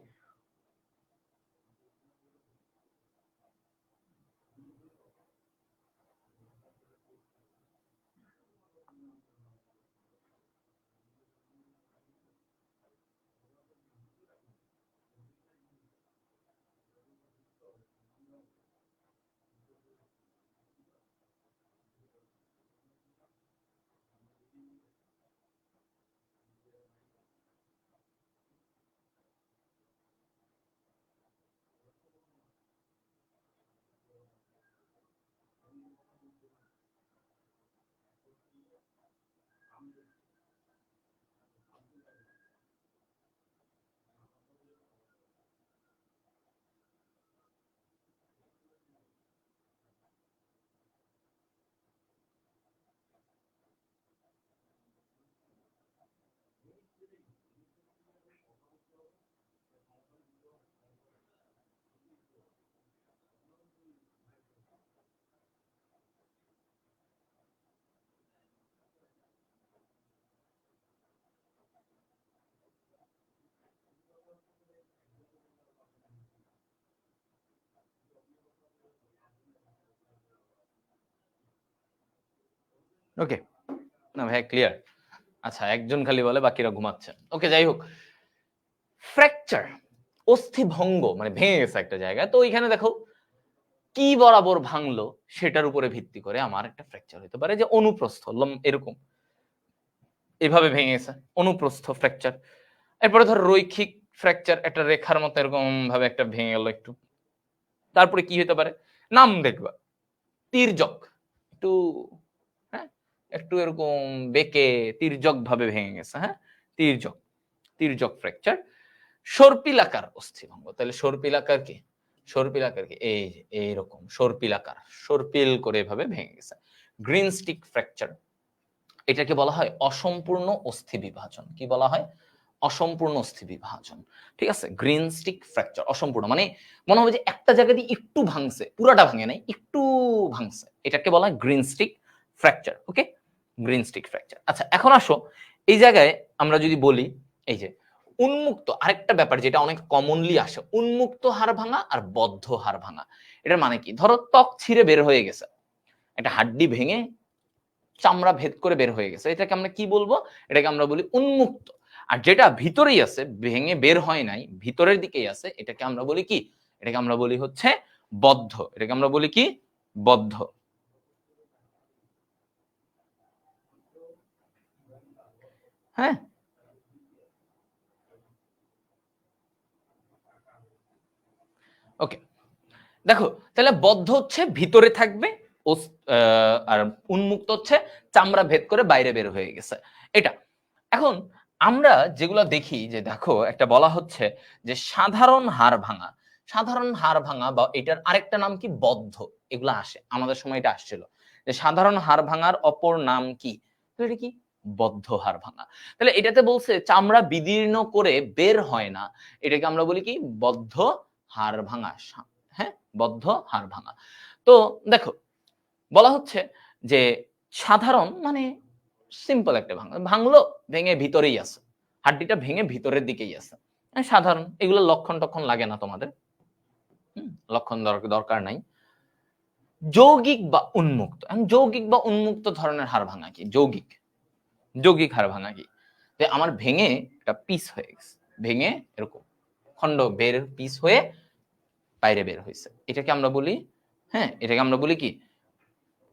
ওকে, না ভাই ক্লিয়ার। আচ্ছা, একজন খালি বলে, বাকিরা ঘুমাচ্ছে। ওকে, যাই হোক, ফ্র্যাকচার, অস্থি ভঙ্গ মানে ভেঙে গেছে একটা জায়গায়, তো এখানে দেখো কি বরাবর ভাঙলো সেটার উপরে ভিত্তি করে আমার একটা ফ্র্যাকচার হতে পারে। যে অনুপ্রস্থ এরকম এভাবে ভেঙে গেছে, অনুপ্রস্থ ফ্র্যাকচার। এরপরে ধর রৈখিক ফ্র্যাকচার, একটা রেখার মতো এরকম ভাবে একটা ভেঙে গেল একটু। তারপরে কি হতে পারে? নাম দেখবা, তির্যক, একটু, হ্যাঁ, একটু এরকম বেঁকে তির্যক ভাবে ভেঙে গেছে, হ্যাঁ, তির্যক, তির্যক ফ্র্যাকচার। সর্পিলাকার অস্থিভঙ্গ, তাহলে সর্পিলাকার কি? সর্পিলাকার কি? এই যে এইরকম সর্পিলাকার, সর্পিল করে এভাবে ভেঙে গেছে। গ্রিন স্টিক ফ্র্যাকচার, এটাকে বলা হয় অসম্পূর্ণ অস্থি বিভাজন। কি বলা হয়? অসম্পূর্ণ অস্থি বিভাজন। ঠিক আছে, গ্রিন স্টিক ফ্র্যাকচার অসম্পূর্ণ, মানে মনে হবে যে একটা জায়গা দিয়ে একটু ভাঙছে, পুরাটা ভাঙে নাই, একটু ভাঙছে, এটাকে বলা হয় গ্রিন স্টিক ফ্র্যাকচার। ওকে, গ্রিন স্টিক ফ্র্যাকচার। আচ্ছা, এখন আসো এই জায়গায় আমরা যদি বলি, এই যে উন্মুক্ত আরেকটা ব্যাপার যেটা অনেক কমনলি আসে, উন্মুক্ত হাড় ভাঙা আর বদ্ধ হাড় ভাঙা। এটার মানে কি? ধরো ত্বক ছিঁড়ে বের হয়ে গেছে, একটা হাড্ডি ভেঙে চামড়া ভেদ করে বের হয়ে গেছে, এটাকে আমরা কি বলবো? এটাকে আমরা বলি উন্মুক্ত। আর যেটা ভিতরেই আছে, ভেঙে বের হয় নাই, ভিতরের দিকেই আছে, এটাকে আমরা বলি কি? এটাকে আমরা বলি হচ্ছে বদ্ধ। এটাকে আমরা বলি কি? বদ্ধ। হ্যাঁ, ওকে, দেখো তাহলে বদ্ধ হচ্ছে ভিতরে থাকবে, আর উন্মুক্ত হচ্ছে চামড়া ভেদ করে বাইরে বের হয়ে গেছে, এটা। এখন আমরা যেগুলো দেখি, যে দেখো একটা বলা হচ্ছে যে সাধারণ হাড় ভাঙা, সাধারণ হাড় ভাঙা বা এটার আরেকটা নাম কি? বদ্ধ। এগুলো আসে, আমাদের সময় এটা আসছিল যে সাধারণ হাড় ভাঙার অপর নাম কি? তো এটা কি? বদ্ধ হাড় ভাঙা। তাহলে এটাতে বলছে চামড়া বিদীর্ণ করে বের হয় না, এটাকে আমরা বলি কি? বদ্ধ হাড় ভাঙা। হ্যাঁ, বদ্ধ হাড় ভাঙা। তো দেখো, বলা হচ্ছে যে সাধারণ মানে সিম্পল একটা ভাঙলো, ভেঙে ভিতরেই আছে, হাড্ডিটা ভেঙে ভিতরের দিকেই আছে, সাধারণ। এগুলো লক্ষণ টক্ষণ লাগে না তোমাদের, লক্ষণ দরকার নাই। যৌগিক বা উন্মুক্ত, যৌগিক বা উন্মুক্ত ধরনের হাড় ভাঙা কি? যৌগিক হাড় ভাঙা কি? যে আমার ভেঙে একটা পিস হয়ে গেছে, ভেঙে এরকম খণ্ড বের পিস হয়ে বাইরে বের হয়েছে, এটাকে আমরা বলি, হ্যাঁ, এটাকে আমরা বলি কি?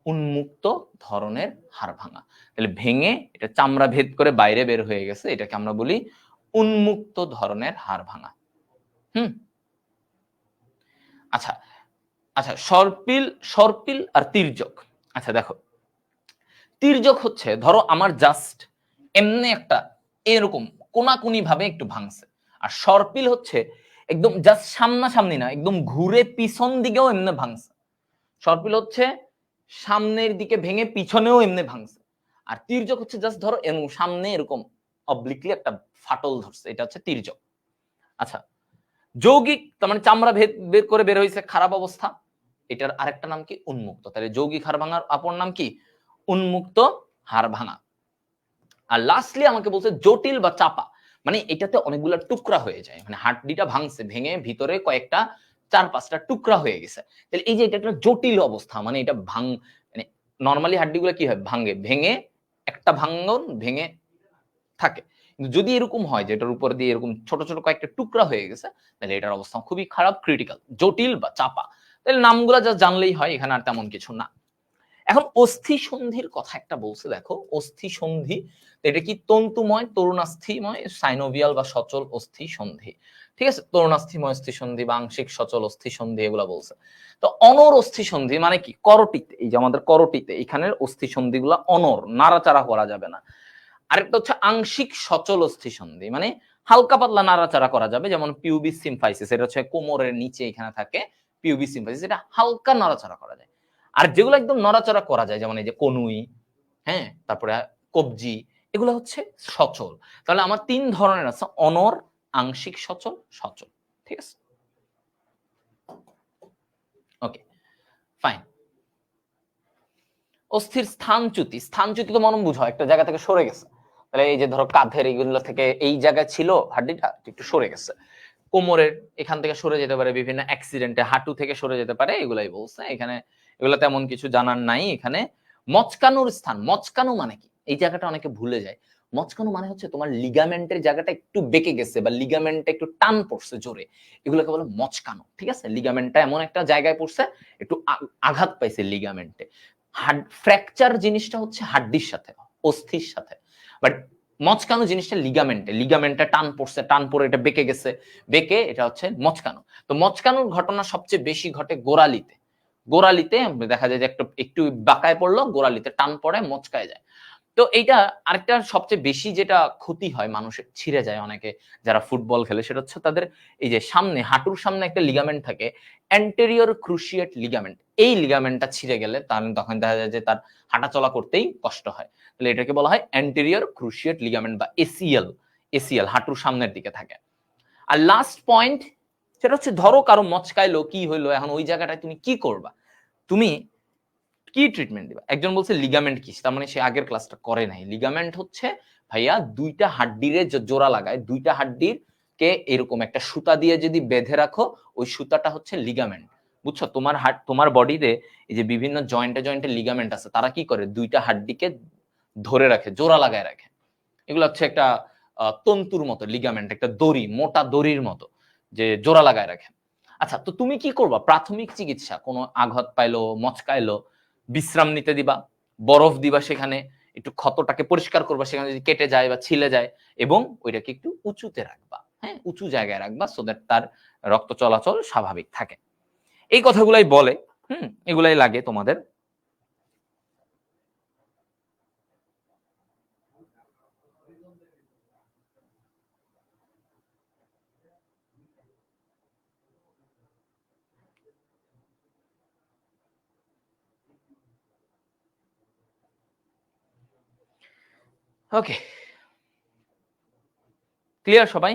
উন্মুক্ত ধরনের হাড় ভাঙা। তাহলে ভেঙে এটা চামড়া ভেদ করে বাইরে বের হয়ে গেছে, এটাকে আমরা বলি উন্মুক্ত ধরনের হাড় ভাঙা। আচ্ছা আচ্ছা, সর্পিল আর তির্যক। আচ্ছা দেখো, তির্যক হচ্ছে ধরো আমার জাস্ট এমনি একটা এরকম কোনাকুনি ভাবে একটু ভাঙছে, আর সর্পিল হচ্ছে একদম জাস্ট সামনাসামনি না, একদম ঘুরে পিছন দিকেও এমনি ভাঙছে। সর্পিল হচ্ছে সামনের দিকে ভেঙে পিছনেও এমনি ভাঙছে, আর তির্যক হচ্ছে জাস্ট ধরো সামনে এরকম অবলিকলি একটা ফাটল ধরছে, এটা হচ্ছে তির্যক। আচ্ছা, যৌগিক তার মানে চামড়া বের করে বের হয়েছে খারাপ অবস্থা, এটার আরেকটা নাম কি? উন্মুক্ত। তাহলে যৌগিক হাড় ভাঙার অপর নাম কি? উন্মুক্ত হাড় ভাঙা। আর লাস্টলি আমাকে বলছে জটিল বা চাপা, মানে এটাতে অনেকগুলো টুকরা হয়ে যায়, মানে হাড্ডিটা ভাঙছে, ভেঙে ভিতরে কয়েকটা 4-5টা টুকরা হয়ে গেছে। তাহলে এই যে এটা একটা জটিল অবস্থা, মানে এটা মানে নরমালি হাড্ডিগুলো কি হয়? ভেঙে একটা ভাঙন ভেঙে থাকে, কিন্তু যদি এরকম হয় যে এটার উপর দিয়ে এরকম ছোট ছোট কয়েকটা টুকরা হয়ে গেছে, তাহলে এটার অবস্থা খুবই খারাপ, ক্রিটিক্যাল, জটিল বা চাপা। তাহলে নামগুলা যা জানলেই হয়, এখানে আর তেমন কিছু না। এখন অস্থি সন্ধির কথা একটা বলছে, দেখো অস্থি সন্ধি, এটা কি? তন্তুময়, তরুণাস্থিময়, সাইনোভিয়াল বা সচল অস্থি সন্ধি। ঠিক আছে, তরুণাস্থিময় অস্থি সন্ধি বা আংশিক সচল অস্থি সন্ধি এগুলা বলছে। তো অনর অস্থি সন্ধি মানে কি? করটিতে, এই যে আমাদের করটিতে এখানের অস্থি সন্ধিগুলা অনর, নাড়াচাড়া করা যাবে না। আরেকটা হচ্ছে আংশিক সচল অস্থি সন্ধি, মানে হালকা পাতলা নাড়াচাড়া করা যাবে, যেমন পিউবিস সিম্ফাইসিস, এটা হচ্ছে কোমরের নিচে এখানে থাকে পিউবিস সিম্ফাইসিস, এটা হালকা নাড়াচাড়া করা যায়। আর যেগুলো একদম নড়াচড়া করা যায়, যেমন এই যে কনুই, হ্যাঁ, তারপরে কবজি, এগুলো হচ্ছে সচল। তাহলে আমার 3 ধরনের আছে, অনর, আংশিক সচল, সচল। ঠিক আছে, ওকে, ফাইন। অস্থির স্থানচ্যুতি, স্থানচ্যুতি তো মনম বুঝো একটা জায়গা থেকে সরে গেছে, তাহলে এই যে ধরো কাঁধের এইগুলো থেকে এই জায়গায় ছিল হাড্ডিটা একটু সরে গেছে, কোমরের এখান থেকে সরে যেতে পারে, বিভিন্ন অ্যাক্সিডেন্টে হাঁটু থেকে সরে যেতে পারে, এগুলাই বলছে এখানে। এগুলো তেমন কিছু জানার নাই এখানে। মচকানোর স্থান, মচকানো মানে কি? এই জায়গাটা অনেকে ভুলে যায়। মচকানো মানে হচ্ছে তোমার লিগামেন্টের জায়গাটা একটু বেঁকে গেছে বা লিগামেন্টটা একটু টান পড়ছে জোরে, এগুলোকে বলে মচকানো। ঠিক আছে, লিগামেন্টটা এমন একটা জায়গায় পড়ছে, একটু আঘাত পাইছে লিগামেন্টে। ফ্র্যাকচার জিনিসটা হচ্ছে হাড্ডির সাথে, অস্থির সাথে, বাট মচকানো জিনিসটা লিগামেন্টে, লিগামেন্টে টান পড়ছে, টান পড়ে এটা বেঁকে গেছে, বেঁকে এটা হচ্ছে মচকানো। তো মচকানোর ঘটনা সবচেয়ে বেশি ঘটে গোড়ালিতে। গোড়ালিতে দেখা যায় যে একটু একটু বাঁকায় পড়লো, গোড়ালিতে টান পড়ে, মচকায় যায়। তো এইটা আরেকটা সবচেয়ে বেশি যেটা ক্ষতি হয় মানুষের, ছিঁড়ে যায় অনেকে যারা ফুটবল খেলে, সেটা হচ্ছে তাদের এই যে সামনে হাঁটুর সামনে একটা লিগামেন্ট থাকে, অ্যান্টেরিয়র ক্রুশিয়েট লিগামেন্ট, এই লিগামেন্টটা ছিঁড়ে গেলে তখন দেখা যায় যে তার হাঁটাচলা করতেই কষ্ট হয়। তাহলে এটাকে বলা হয় অ্যান্টেরিয়র ক্রুশিয়েট লিগামেন্ট বা এসিএল। এসিএল হাঁটুর সামনের দিকে থাকে। আর লাস্ট পয়েন্ট, সেটা হচ্ছে ধরো কারো মচকাইলো, কি হইলো, এখন ওই জায়গাটায় তুমি কি করবা? তুমি কি ট্রিটমেন্ট দিবা? একজন বলছে লিগামেন্ট কি, তার মানে সে আগের ক্লাসটা করে নাই। লিগামেন্ট হচ্ছে ভাইয়া দুইটা হাড্ডিরে জোড়া লাগায়, দুইটা হাড্ডির কে এরকম একটা সুতা দিয়ে যদি বেঁধে রাখো, ওই সুতাটা হচ্ছে লিগামেন্ট। বুঝছো? তোমার বডিতে এই যে বিভিন্ন জয়েন্টে জয়েন্টে লিগামেন্ট আছে, তারা কি করে? দুইটা হাড্ডিকে ধরে রাখে, জোড়া লাগায় রাখে। এগুলো হচ্ছে একটা তন্তুর মতো লিগামেন্ট, একটা দড়ি, মোটা দড়ির মতো, যে জোড়া লাগায় রাখে। আচ্ছা, তো তুমি কি করবা? প্রাথমিক চিকিৎসা, কোনো আঘাত পাইলো, মচকাইলো, বিশ্রাম নিতে দিবা, বরফ দিবা, সেখানে একটু ক্ষতটাকে পরিষ্কার করবা, সেখানে যদি কেটে যায় বা ছিলে যায়, এবং ওইটাকে একটু উঁচুতে রাখবা, হ্যাঁ, উঁচু জায়গায় রাখবা, সো দ্যাট তার রক্ত চলাচল স্বাভাবিক থাকে। এই কথাগুলাই বলে, এগুলাই লাগে তোমাদের। ওকে, ক্লিয়ার সবাই?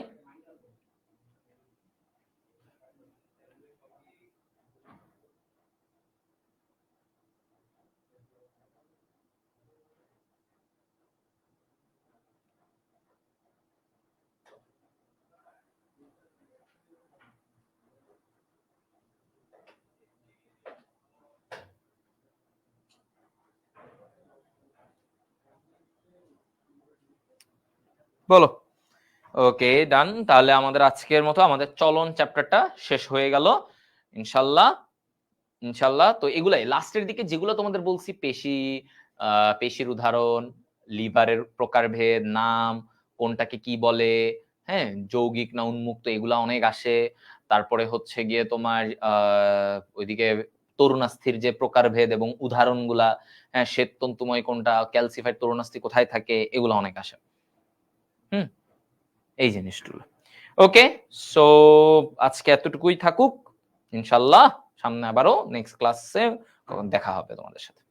বলো। ওকে, ডান। তাহলে আমাদের আজকের মতো আমাদের চলন চ্যাপ্টারটা শেষ হয়ে গেল ইনশাল্লাহ। ইনশাল্লাহ তো এগুলাই লাস্টের দিকে যেগুলো তোমাদের বলছি, পেশি, পেশির উদাহরণ, লিভারের প্রকারভেদ, নাম, কোনটাকে কি বলে, হ্যাঁ, যৌগিক না উন্মুক্ত, এগুলা অনেক আসে। তারপরে হচ্ছে গিয়ে তোমার ওইদিকে তরুণাস্থির যে প্রকারভেদ এবং উদাহরণগুলা, হ্যাঁ, শ্বেততন্তুময় কোনটা, ক্যালসিফাইড তরুণাস্থি কোথায় থাকে, এগুলো অনেক আসে। হুম, এই জিনিসগুলো। ওকে, সো আজকে এতটুকুই থাকুক। ইনশাল্লাহ সামনে আবারও নেক্সট ক্লাসে দেখা হবে তোমাদের সাথে।